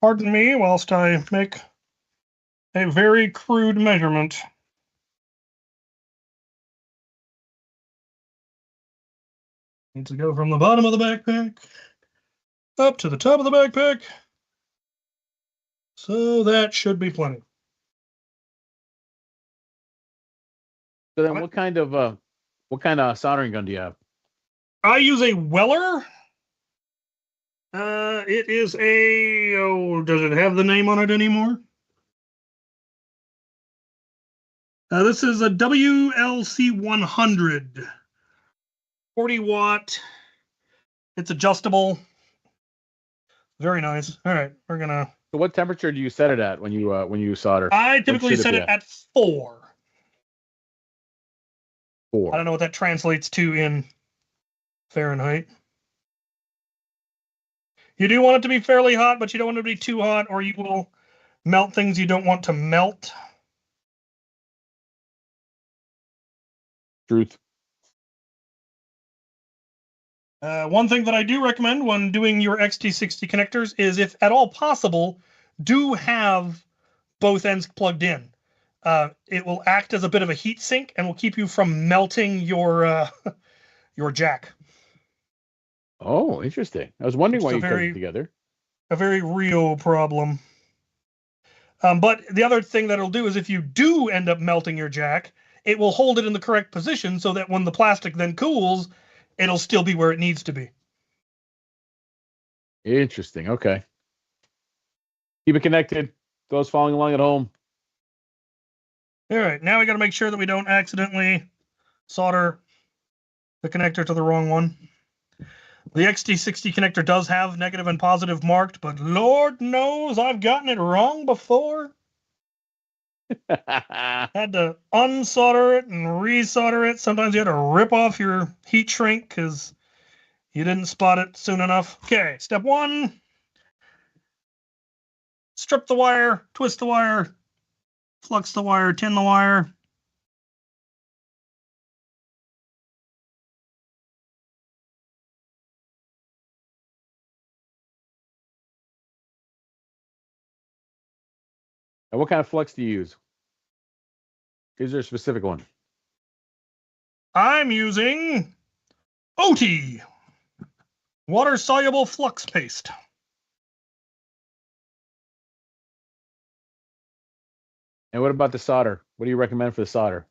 Pardon me whilst I make a very crude measurement. Need to go from the bottom of the backpack up to the top of the backpack. So that should be plenty. So then what kind of soldering gun do you have? I use a Weller. It is a, does it have the name on it anymore? This is a WLC 100. 40 watt. It's adjustable. Very nice. All right, we're gonna. So what temperature do you set it at when you solder? I typically set it at 4. 4. I don't know what that translates to in Fahrenheit. You do want it to be fairly hot, but you don't want it to be too hot, or you will melt things you don't want to melt. Truth. One thing that I do recommend when doing your XT60 connectors is, if at all possible, do have both ends plugged in. It will act as a bit of a heat sink and will keep you from melting your your jack. Oh, interesting. I was wondering why you kept it together. A very real problem. But the other thing that it'll do is, if you do end up melting your jack, it will hold it in the correct position so that when the plastic then cools, it'll still be where it needs to be. Interesting. Okay. Keep it connected. Those following along at home. All right. Now we got to make sure that we don't accidentally solder the connector to the wrong one. The XT60 connector does have negative and positive marked, but Lord knows I've gotten it wrong before. Had to unsolder it and resolder it. Sometimes you had to rip off your heat shrink because you didn't spot it soon enough. Okay, step 1. Strip the wire, twist the wire, flux the wire, tin the wire. And what kind of flux do you use? Is there a specific one? I'm using OT, water-soluble flux paste. And what about the solder? What do you recommend for the solder?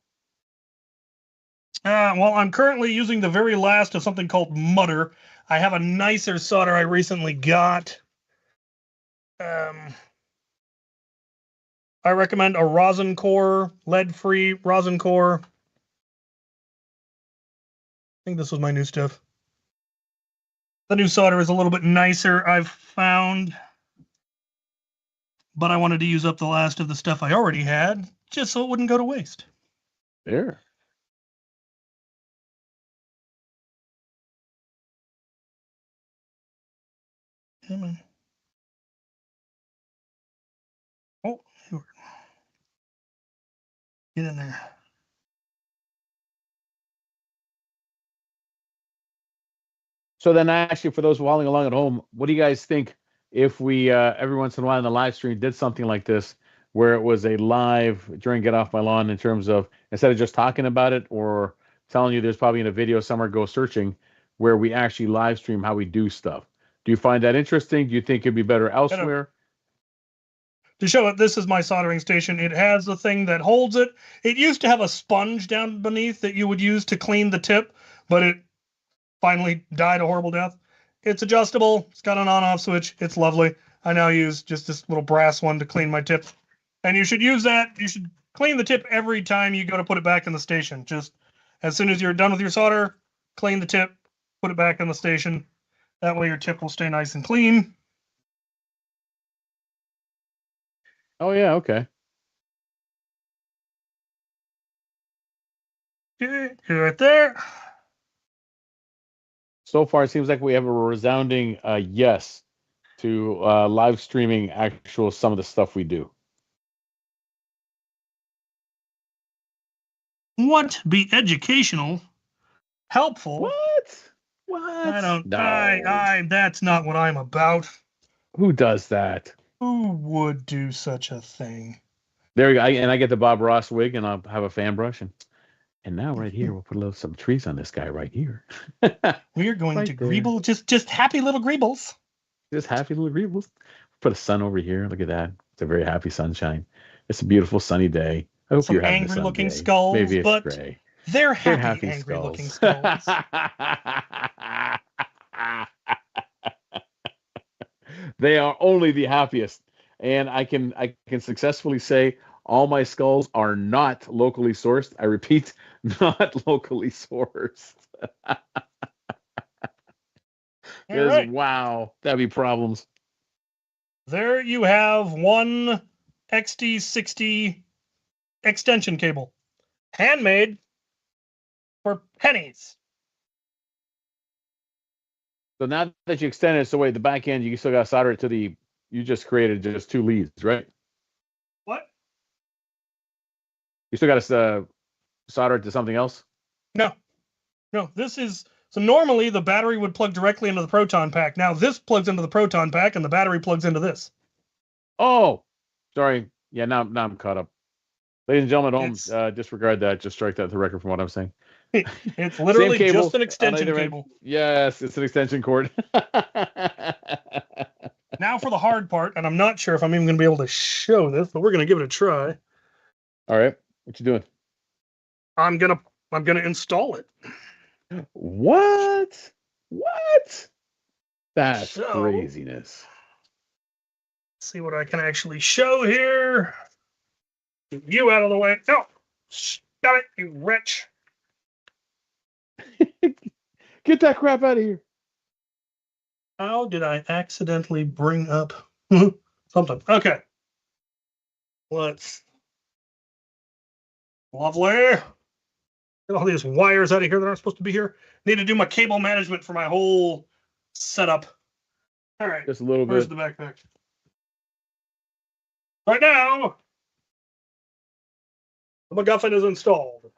Well, I'm currently using the very last of something called Mutter. I have a nicer solder I recently got. I recommend a rosin core, lead-free rosin core. I think this was my new stuff. The new solder is a little bit nicer, I've found. But I wanted to use up the last of the stuff I already had, just so it wouldn't go to waste. There. Come on. Oh, get in there. So then, actually, for those following along at home, what do you guys think if we every once in a while in the live stream did something like this, where it was a live during Get Off My Lawn in terms of instead of just talking about it or telling you there's probably in a video somewhere, go searching, where we actually live stream how we do stuff. Do you find that interesting? Do you think it'd be better elsewhere? To show it, this is my soldering station. It has a thing that holds it. It used to have a sponge down beneath that you would use to clean the tip, but it finally died a horrible death. It's adjustable. It's got an on-off switch. It's lovely. I now use just this little brass one to clean my tip. And you should use that. You should clean the tip every time you go to put it back in the station. Just as soon as you're done with your solder, clean the tip, put it back in the station. That way your tip will stay nice and clean. Oh yeah, okay. Okay, you're right there. So far, it seems like we have a resounding yes to live streaming actual some of the stuff we do. What be educational, helpful? What? What? I don't. No. I. That's not what I'm about. Who does that? Who would do such a thing? There we go. And I get the Bob Ross wig, and I'll have a fan brush, and now right here we'll put some trees on this guy right here. We're going Right to there. greeble, just happy little greebles. Just happy little greebles. Put a sun over here. Look at that. It's a very happy sunshine. It's a beautiful sunny day. I hope Some you're having a angry-looking sun day. skulls, Maybe it's but gray. they're They're happy, happy angry-looking skulls. skulls. They are only the happiest, and I can successfully say all my skulls are not locally sourced. I repeat, not locally sourced. Because right. wow, that'd be problems. There you have one XT60 extension cable, handmade for pennies. So now that you extended it, so wait, the back end, you still got to solder it to the. You just created just two leads, right? What? You still got to solder it to something else. No. This is so normally the battery would plug directly into the proton pack. Now this plugs into the proton pack, and the battery plugs into this. Oh, sorry. Yeah, now I'm caught up. Ladies and gentlemen at home, disregard that. Just strike that to the record from what I'm saying. It's literally cable, just an extension cable. Yes, it's an extension cord. Now for the hard part, and I'm not sure if I'm even going to be able to show this, but we're going to give it a try. All right, what you doing? I'm gonna install it. What? That's craziness. See what I can actually show here. Get you out of the way. No, stop it, you wretch. Get that crap out of here. How did I accidentally bring up something? Okay. Let's. Lovely. Get all these wires out of here that aren't supposed to be here. Need to do my cable management for my whole setup. All right. Just a little bit. Where's the backpack? Right now, the MacGuffin is installed.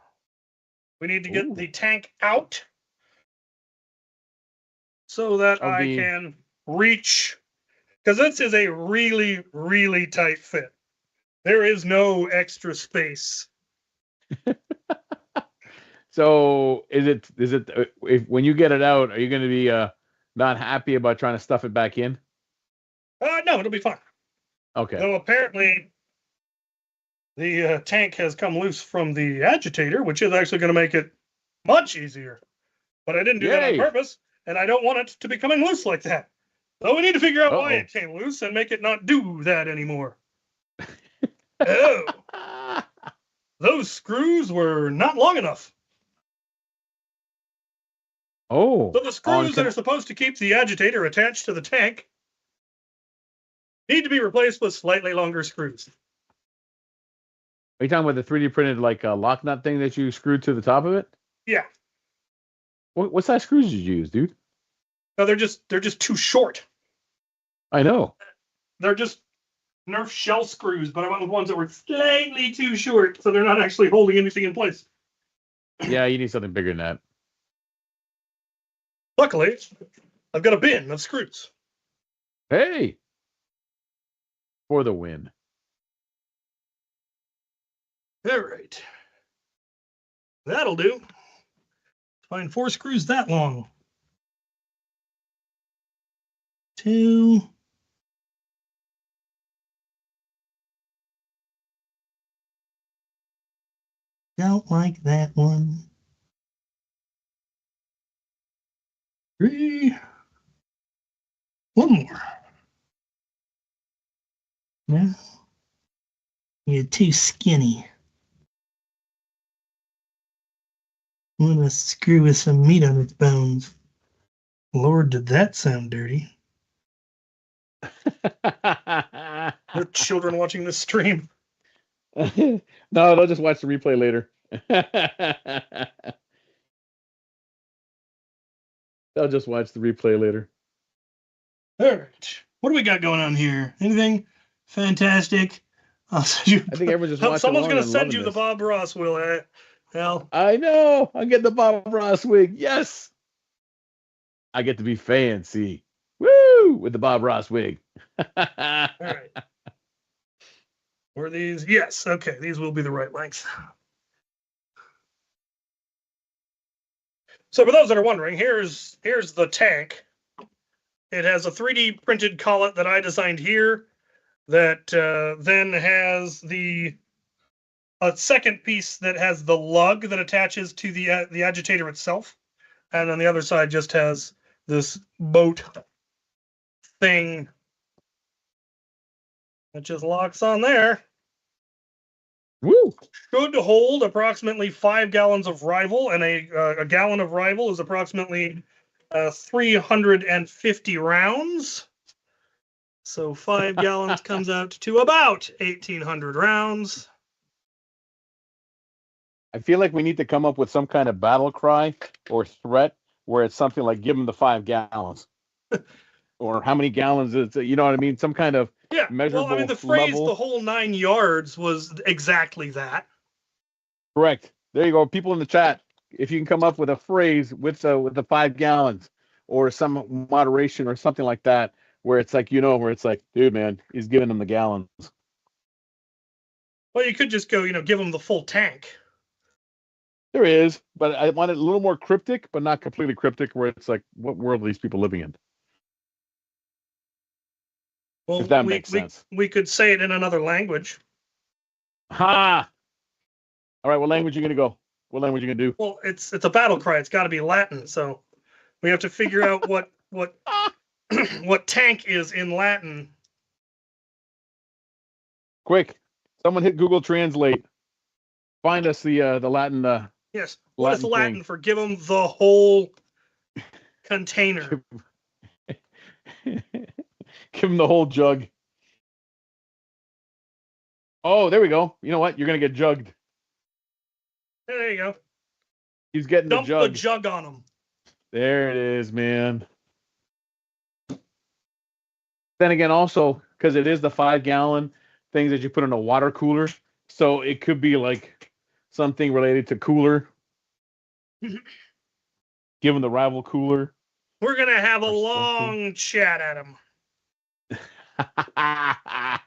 We need to get the tank out so that I can reach, because this is a really, really tight fit. There is no extra space. So is it if when you get it out, are you going to be not happy about trying to stuff it back in? No, it'll be fine. Okay. Though apparently the tank has come loose from the agitator, which is actually going to make it much easier. But I didn't do that on purpose, and I don't want it to be coming loose like that. So we need to figure out why it came loose and make it not do that anymore. Oh. Those screws were not long enough. Oh. So the screws that are supposed to keep the agitator attached to the tank need to be replaced with slightly longer screws. Are you talking about the 3D printed like lock nut thing that you screwed to the top of it? Yeah. What size screws did you use, dude? No, they're just too short. I know. They're just Nerf shell screws, but I went with ones that were slightly too short, so they're not actually holding anything in place. Yeah, you need something bigger than that. Luckily, I've got a bin of screws. Hey, for the win. All right. That'll do. Find 4 screws that long. 2. Don't like that one. 3. One more. No. You're too skinny. I want to screw with some meat on its bones. Lord, did that sound dirty. There are children watching this stream. No, they'll just watch the replay later. They'll just watch the replay later. All right. What do we got going on here? Anything fantastic? I'll send you. I think everyone's just watching. Someone's going to send you the Bob Ross, will Hal. I know. I'm getting the Bob Ross wig. Yes. I get to be fancy. Woo! With the Bob Ross wig. All right. Were these? Yes. Okay. These will be the right length. So for those that are wondering, here's the tank. It has a 3D printed collet that I designed here that then has a second piece that has the lug that attaches to the agitator itself. And on the other side just has this boat thing that just locks on there. Woo! Should hold approximately 5 gallons of rival, and a gallon of rival is approximately 350 rounds. So 5 gallons comes out to about 1,800 rounds. I feel like we need to come up with some kind of battle cry or threat where it's something like "Give them the 5 gallons," or how many gallons is it? You know what I mean? Some kind of measurable well, I mean, the phrase level. "the whole 9 yards" was exactly that. Correct. There you go. People in the chat, if you can come up with a phrase with the 5 gallons or some moderation or something like that, where it's like, where it's like, dude, man, he's giving them the gallons. Well, you could just go, give them the full tank. There is, but I want it a little more cryptic, but not completely cryptic, where it's like, what world are these people living in? Well, if that makes sense. We could say it in another language. Ha! All right, what language are you going to go? What language are you going to do? Well, it's a battle cry. It's got to be Latin, so we have to figure out what what tank is in Latin. Quick, someone hit Google Translate. Find us the Latin. Yes. What is Latin thing. for give them the whole container? Give him the whole jug. Oh, there we go. You know what? You're going to get jugged. There you go. He's getting Dump the jug. the jug on him. There it is, man. Then again, also, because it is the 5 gallon things that you put in a water cooler, so it could be like something related to cooler. Give him the rival cooler. We're going to have a long chat at him.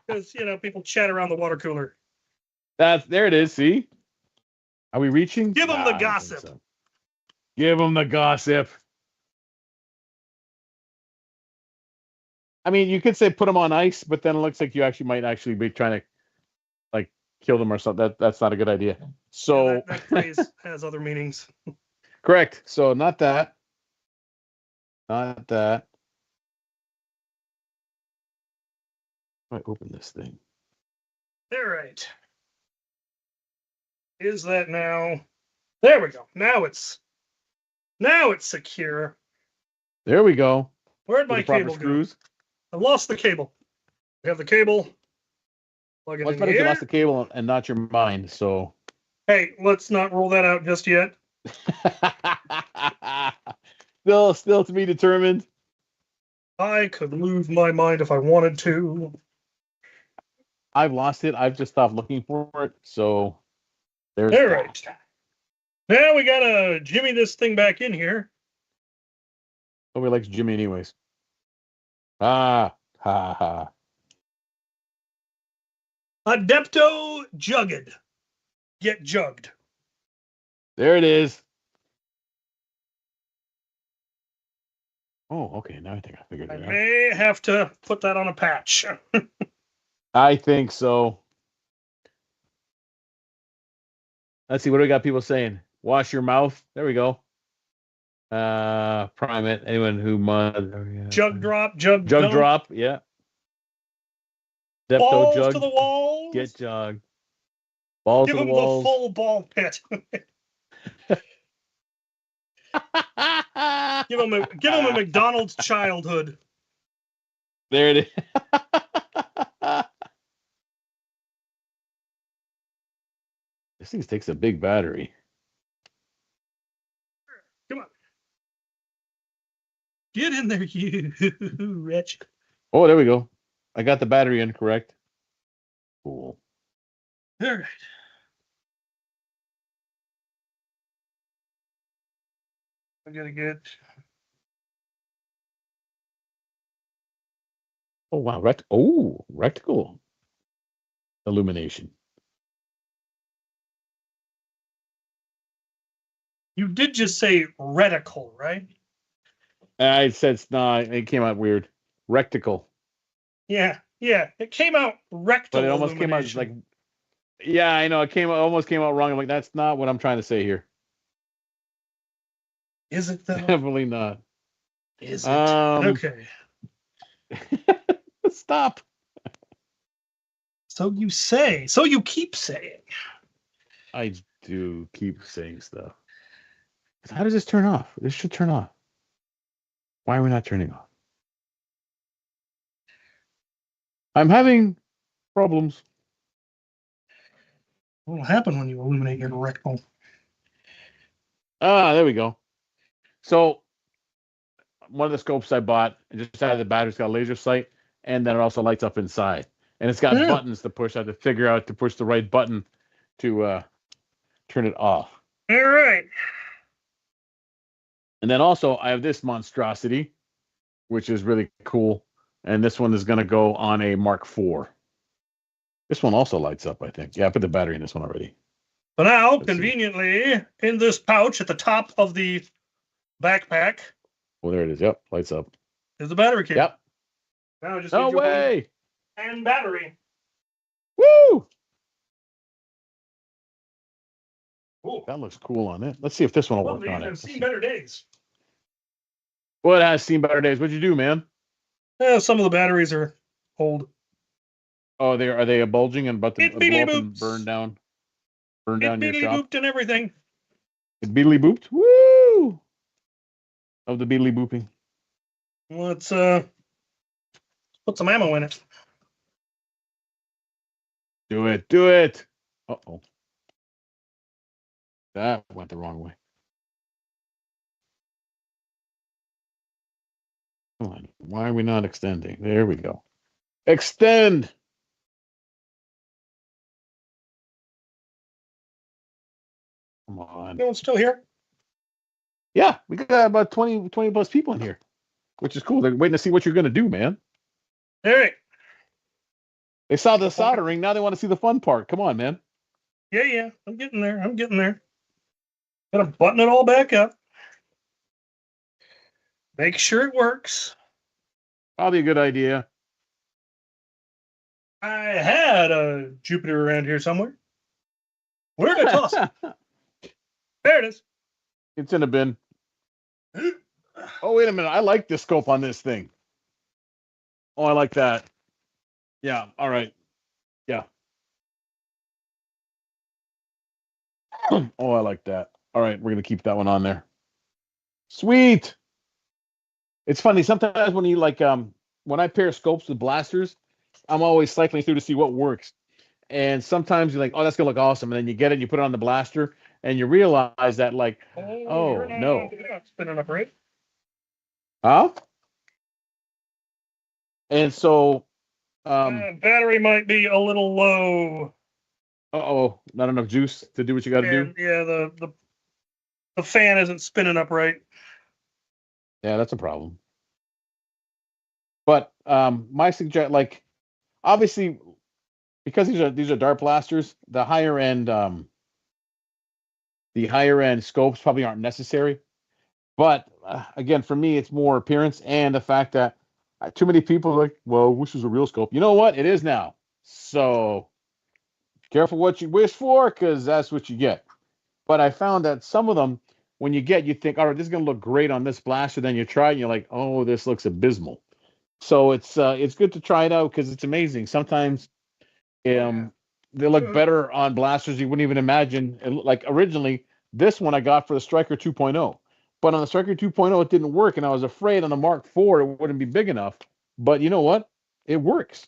Because, people chat around the water cooler. There it is, see? Are we reaching? Give him the gossip. So. Give him the gossip. I mean, you could say put them on ice, but then it looks like you might be trying to like kill them or something. That's not a good idea. So that phrase has other meanings. Correct. So not that. Not that. I open this thing. All right. Is that now? There we go. Now it's secure. There we go. Where'd my cable go? I've lost the cable. We have the cable. Plug it Well, it's in better if you here. lost the cable and not your mind. So. Hey, let's not roll that out just yet. still to be determined. I could lose my mind if I wanted to. I've lost it. I've just stopped looking for it. So there's All that. right. Now we gotta jimmy this thing back in here. Nobody likes Jimmy anyways. Ha ha. Adepto jugged. Get jugged. There it is. Oh, okay. Now I think I figured I it out. may have to put that on a patch. I think so. Let's see. What do we got people saying? Wash your mouth. There we go. Prime it. Anyone who mud. Jug drop, jug Jug dump. drop. Yeah. Depto Balls jug. to the walls. Get jug. Balls Give to the him walls. the full ball pit. Give him a McDonald's childhood. There it is. This thing takes a big battery. Come on. Get in there, you wretch. Oh, there we go. I got the battery in correct. Cool. All right. I gotta get. Oh wow, rectical illumination. You did just say reticle, right? I said it came out weird. Rectical. Yeah. It came out rectal. But it almost came out like, yeah, I know. Almost came out wrong. I'm like, that's not what I'm trying to say here. Is it though? Definitely not. Is it? Okay. Stop. So you say. So you keep saying. I do keep saying stuff. How does this turn off? This should turn off. Why are we not turning off? I'm having problems. What will happen when you illuminate your rectal? There we go. So one of the scopes I bought, it just had the battery's got a laser sight, and then it also lights up inside. And it's got buttons to push. I have to figure out to push the right button to turn it off. All right. And then also I have this monstrosity, which is really cool. And this one is going to go on a Mark IV. This one also lights up, I think. Yeah, I put the battery in this one already. So now, conveniently, in this pouch at the top of the backpack. Well, there it is. Yep, lights up. Is the battery cable. Yep. Now just No way. And battery. Woo! Ooh. That looks cool on it. Let's see if this one will work on it. I've seen better days. Well, it has seen better days. What'd you do, man? Some of the batteries are old. Oh, are they bulging and about to blow up and burn down your shop? Booped and everything. It beedly booped. Woo! Of the beedly booping. Let's put some ammo in it. Do it. Uh-oh. That went the wrong way. Come on. Why are we not extending? There we go. Extend. Come on. No one's still here? Yeah, we got about 20 plus people in here, which is cool. They're waiting to see what you're going to do, man. All right. They saw the soldering. Now they want to see the fun part. Come on, man. Yeah. I'm getting there. Gotta button it all back up. Make sure it works. Probably a good idea. I had a Jupiter around here somewhere. Where did I toss it? There it is. It's in a bin. Oh, wait a minute. I like this scope on this thing. Oh, I like that. Yeah. All right. Yeah. Oh, I like that. All right. We're going to keep that one on there. Sweet. It's funny. Sometimes when you when I pair scopes with blasters, I'm always cycling through to see what works. And sometimes you're like, oh, that's gonna look awesome, and then you get it, and you put it on the blaster, and you realize that like, oh no, you're not spinning up right. huh? And so, Battery might be a little low. not enough juice to do what you got to do. Yeah, the fan isn't spinning up right. Yeah, that's a problem. But my suggestion, like, obviously, because these are dart blasters, the higher end scopes probably aren't necessary. But again, for me, it's more appearance and the fact that too many people are like, well, wish it was a real scope. You know what? It is now. So careful what you wish for, because that's what you get. But I found that some of them, when you think, all right, this is going to look great on this blaster. Then you try it and you're like, oh, this looks abysmal. So it's good to try it out because it's amazing. Sometimes they look better on blasters you wouldn't even imagine. Like originally, this one I got for the Striker 2.0. But on the Striker 2.0, it didn't work, and I was afraid on the Mark IV it wouldn't be big enough. But you know what? It works.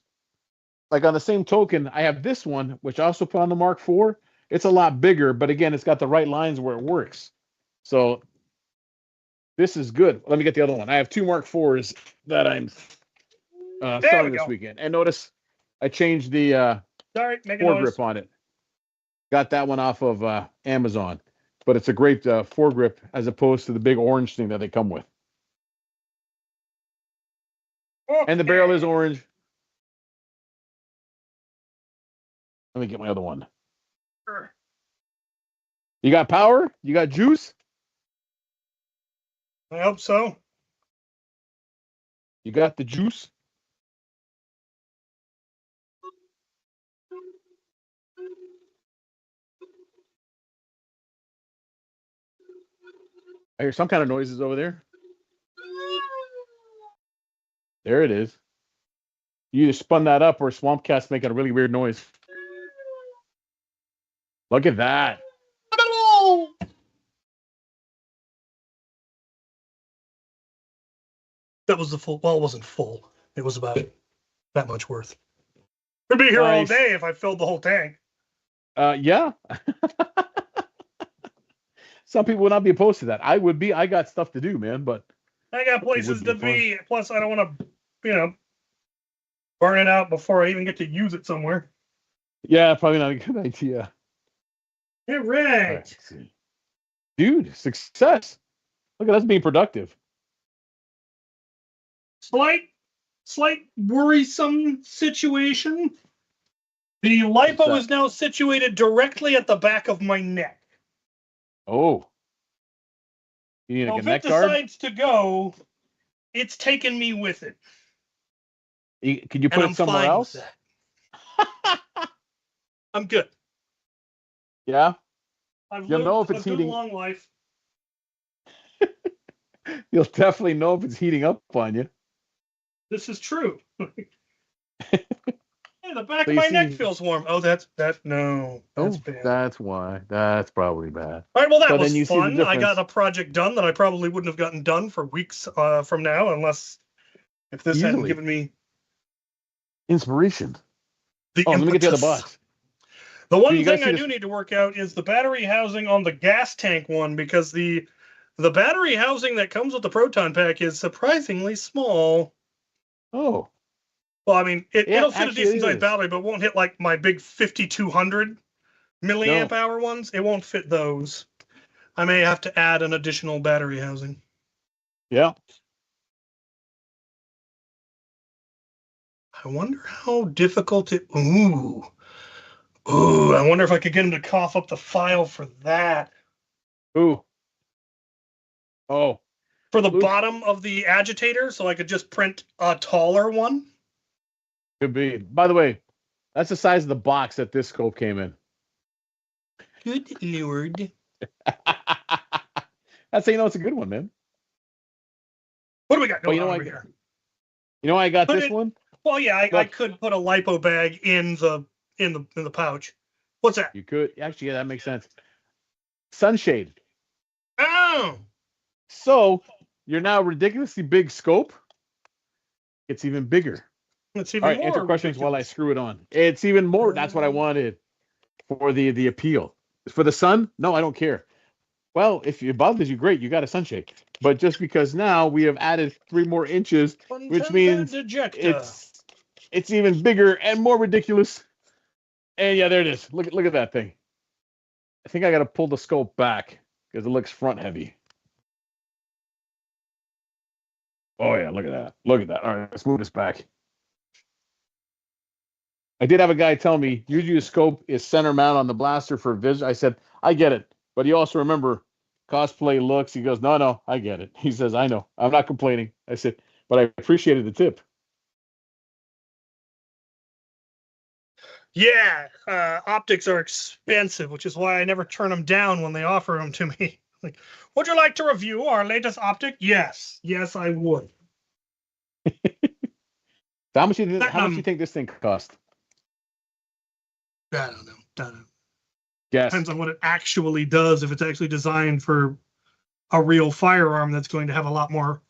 Like on the same token, I have this one, which I also put on the Mark IV. It's a lot bigger, but again, it's got the right lines where it works. So this is good. Let me get the other one. I have two Mark IVs that I'm selling this weekend. And notice I changed the foregrip on it. Got that one off of Amazon. But it's a great foregrip as opposed to the big orange thing that they come with. Okay. And the barrel is orange. Let me get my other one. Sure. You got power? You got juice? I hope so. You got the juice? I hear some kind of noises over there. There it is. You either spun that up or Swamp Cat's making a really weird noise. Look at that. That was the full. Well, it wasn't full. It was about that much worth. We'd be here all day if I filled the whole tank. Yeah. Some people would not be opposed to that. I would be. I got stuff to do, man. But I got places to be. Plus, I don't want to, burn it out before I even get to use it somewhere. Yeah, probably not a good idea. All right. Dude, success. Look at us being productive. Slight worrisome situation. The lipo is now situated directly at the back of my neck. Oh. You need a neck guard? If it decides to go, it's taking me with it. Can you put it somewhere else? I'm good. Yeah? You'll know if it's heating. Long life. You'll definitely know if it's heating up on you. This is true. Hey, the back of my neck feels warm. Oh, that's bad. That's why. That's probably bad. All right, well, that was fun. I got a project done that I probably wouldn't have gotten done for weeks from now, if this hadn't given me inspiration. Let me get the other box. The one thing I do need to work out is the battery housing on the gas tank one, because the battery housing that comes with the proton pack is surprisingly small. Oh. Well, I mean, it'll fit a decent sized battery, but it won't hit like my big 5200 milliamp hour ones. It won't fit those. I may have to add an additional battery housing. Yeah. I wonder how difficult it. Ooh, I wonder if I could get him to cough up the file for that. Ooh. Oh. For the bottom of the agitator, so I could just print a taller one. Could be. By the way, that's the size of the box that this scope came in. Good Lord. That's how you know it's a good one, man. What do we got going on over here? You know why I got this one? Well, yeah, I could put a lipo bag in the pouch. What's that? You could. Actually, yeah, that makes sense. Sunshade. Oh. So, you're now ridiculously big scope. It's even bigger. It's All even right, more answer questions while I ridiculous. screw it on. It's even more. That's what I wanted for the appeal. For the sun? No, I don't care. Well, if it bothers you, great, you got a sunshade. But just because now we have added 3 more inches, which means it's even bigger and more ridiculous. And yeah, there it is. Look at that thing. I think I got to pull the scope back because it looks front heavy. Oh yeah, look at that. Look at that. All right, let's move this back. I did have a guy tell me usually a scope is center mount on the blaster for vision. I said, I get it. But you also remember cosplay looks. He goes, no, I get it. He says, I know. I'm not complaining. I said, but I appreciated the tip. Yeah, optics are expensive, which is why I never turn them down when they offer them to me. Like, would you like to review our latest optic? Yes, I would. So how much do you think this thing cost? I don't know. Yes. Depends on what it actually does. If it's actually designed for a real firearm that's going to have a lot more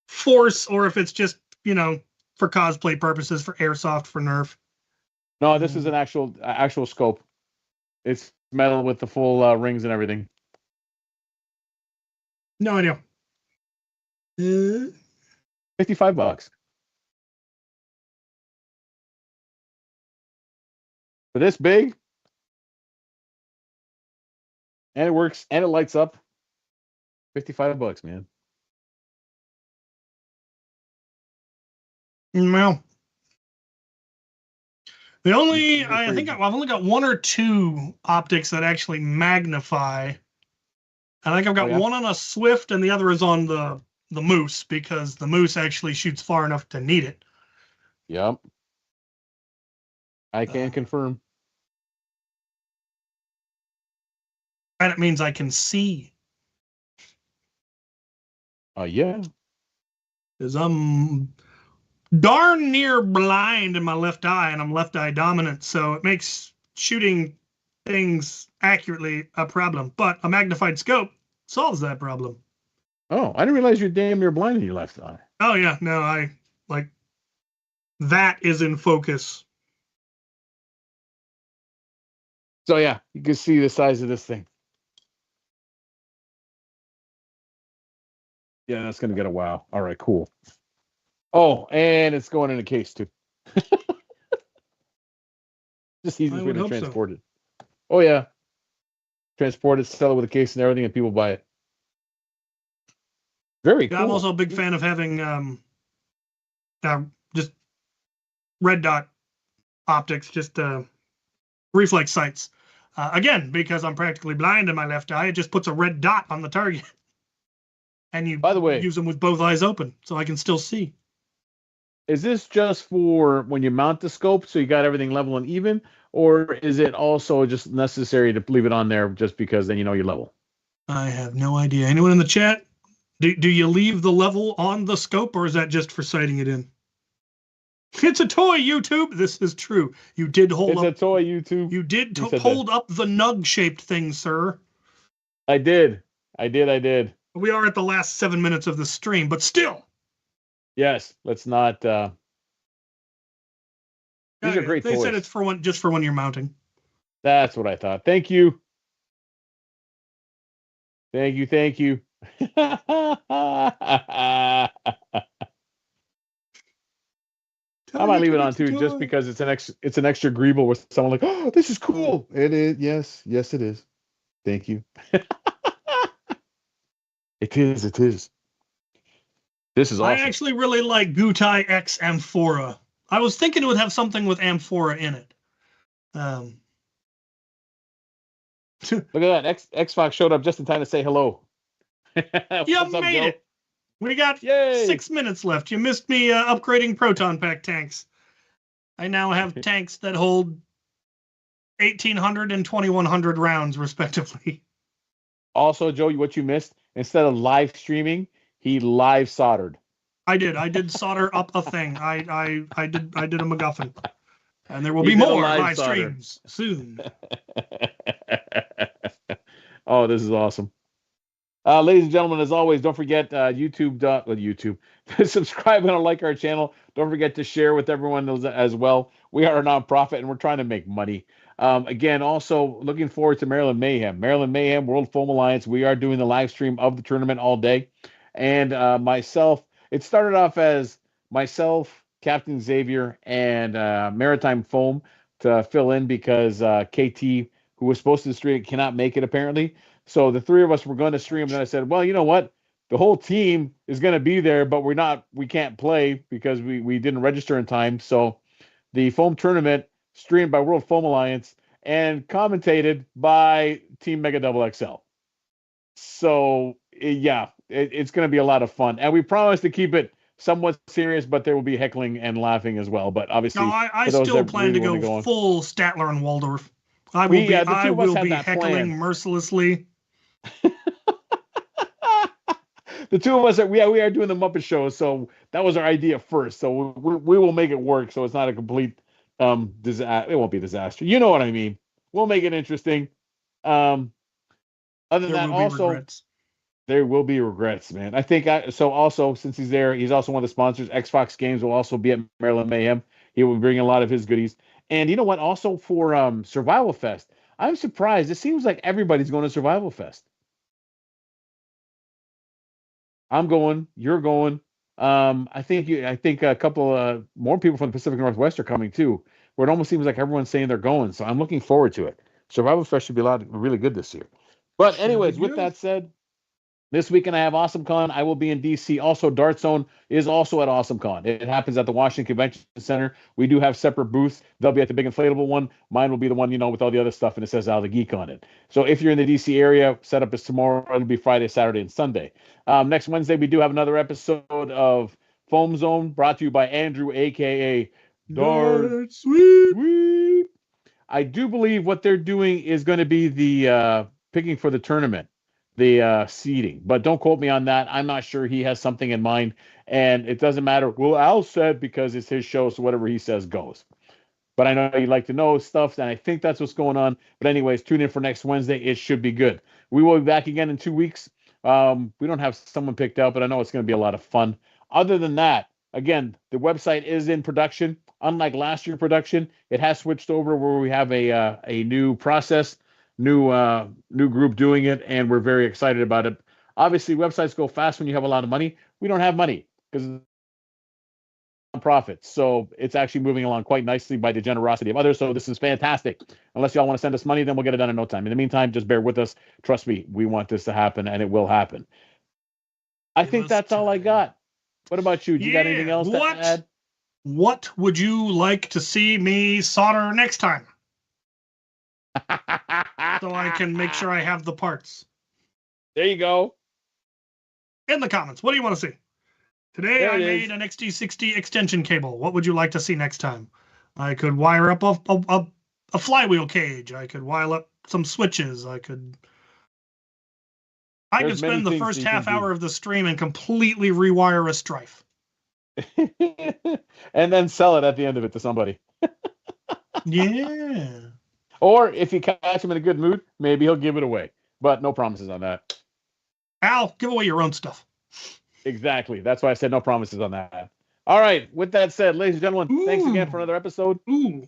force, or if it's just, for cosplay purposes, for airsoft, for Nerf. No, this is an actual scope. It's metal with the full rings and everything. No idea. $55 for this big, and it works and it lights up. $55, man. Well, I think I've only got 1 or 2 optics that actually magnify. I think I've got one on a Swift and the other is on the Moose, because the Moose actually shoots far enough to need it. Yep. I can confirm. And it means I can see. Yeah. Because I'm darn near blind in my left eye, and I'm left eye dominant, so it makes shooting things accurately a problem. But a magnified scope solves that problem. Oh, I didn't realize you're damn near blind in your left eye. Oh yeah, no, that is in focus. So yeah, you can see the size of this thing. Yeah, that's gonna get a wow. All right, cool. Oh, and it's going in a case too. Just easy way to transport it. Oh yeah, transport it, sell it with a case and everything, and people buy it. Very cool. I'm also a big fan of having just red dot optics, just reflex sights. Again, because I'm practically blind in my left eye, it just puts a red dot on the target. And you, by the way, use them with both eyes open, so I can still see. Is this just for when you mount the scope, so you got everything level and even, or is it also just necessary to leave it on there just because then you know you're level? I have no idea. Anyone in the chat? Do you leave the level on the scope, or is that just for sighting it in? It's a toy, YouTube. This is true. You did hold up. It's a toy, YouTube. You did hold up the nug-shaped thing, sir. I did. We are at the last 7 minutes of the stream, but still. Yes, let's not. These are great toys. They said it's just for when you're mounting. That's what I thought. Thank you. I might leave it on too, just because it's an extra greeble where someone like, oh, this is cool. It is. Yes, it is. Thank you. It is. This is awesome. I actually really like Gutai X Amphora. I was thinking it would have something with Amphora in it. Look at that. X-Fox showed up just in time to say hello. You made it. We got 6 minutes left. You missed me upgrading proton pack tanks. I now have tanks that hold 1,800 and 2,100 rounds, respectively. Also, Joe, what you missed, instead of live streaming, he live soldered. I did solder up a thing. I did a MacGuffin. And there will be more live streams soon. Oh, this is awesome. Ladies and gentlemen, as always, don't forget YouTube, subscribe and like our channel. Don't forget to share with everyone as well. We are a nonprofit and we're trying to make money. Again, also looking forward to Maryland Mayhem, World Foam Alliance. We are doing the live stream of the tournament all day. And myself, it started off as myself, Captain Xavier, and Maritime Foam to fill in because KT, who was supposed to stream, cannot make it apparently. So the three of us were going to stream, and then I said, well, you know what? The whole team is going to be there, but we can't play because we didn't register in time. So the foam tournament streamed by World Foam Alliance and commentated by Team Mega Double XL. So yeah, it's going to be a lot of fun, and we promise to keep it somewhat serious, but there will be heckling and laughing as well. But obviously, No, I still plan to go full Statler and Waldorf. I will be heckling plan. Mercilessly. The two of us we are doing the Muppet Show, so that was our idea first. So we will make it work, so it's not a complete disaster. It won't be a disaster. You know what I mean? We'll make it interesting. Other than that, also regrets. There will be regrets, man. I think so. Also, since he's there, he's also one of the sponsors. Xbox Games will also be at Maryland Mayhem. He will bring a lot of his goodies. And you know what? Also for Survival Fest, I'm surprised. It seems like everybody's going to Survival Fest. I'm going. You're going. I think a couple more people from the Pacific Northwest are coming too. Where it almost seems like everyone's saying they're going. So I'm looking forward to it. Survival Fest should be really good this year. But anyways, with that said, this weekend I have AwesomeCon. I will be in DC. Also, Dart Zone is also at AwesomeCon. It happens at the Washington Convention Center. We do have separate booths. They'll be at the big inflatable one. Mine will be the one, with all the other stuff, and it says Al the Geek on it. So if you're in the DC area, setup is tomorrow. It'll be Friday, Saturday, and Sunday. Next Wednesday, we do have another episode of Foam Zone brought to you by Andrew, a.k.a. Dart Sweep. I do believe what they're doing is going to be the picking for the tournament. The seeding, but don't quote me on that. I'm not sure. He has something in mind, and it doesn't matter. Well, Al said because it's his show, so whatever he says goes. But I know you'd like to know stuff, and I think that's what's going on. But anyways, tune in for next Wednesday. It should be good. We will be back again in 2 weeks. We don't have someone picked out, but I know it's going to be a lot of fun. Other than that, again, the website is in production. Unlike last year's production, it has switched over where we have a new process. New group doing it, and we're very excited about it. Obviously, websites go fast when you have a lot of money. We don't have money because profits, so it's actually moving along quite nicely by the generosity of others. So this is fantastic. Unless y'all want to send us money, then we'll get it done in no time. In the meantime, just bear with us. Trust me, we want this to happen, and it will happen. I think that's all I got. What about you? Do you got anything else to add? What would you like to see me solder next time? So I can make sure I have the parts. There you go. In the comments, what do you want to see? Today I made an XT60 extension cable. What would you like to see next time? I could wire up a flywheel cage. I could wire up some switches. I could spend the first half hour of the stream and completely rewire a Strife. And then sell it at the end of it to somebody. Yeah. Or if you catch him in a good mood, maybe he'll give it away. But no promises on that. Al, give away your own stuff. Exactly. That's why I said no promises on that. All right. With that said, ladies and gentlemen, thanks again for another episode.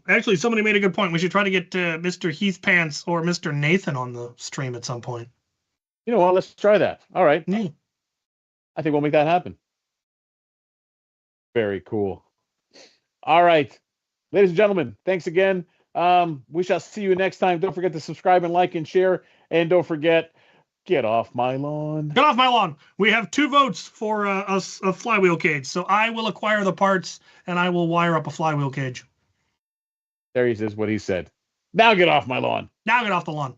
Actually, somebody made a good point. We should try to get Mr. Heath Pants or Mr. Nathan on the stream at some point. You know what? Let's try that. All right. I think we'll make that happen. Very cool. All right. Ladies and gentlemen, thanks again. We shall see you next time. Don't forget to subscribe and like and share. And don't forget, get off my lawn. Get off my lawn. We have 2 votes for a flywheel cage. So I will acquire the parts and I will wire up a flywheel cage. There he says what he said. Now get off my lawn. Now get off the lawn.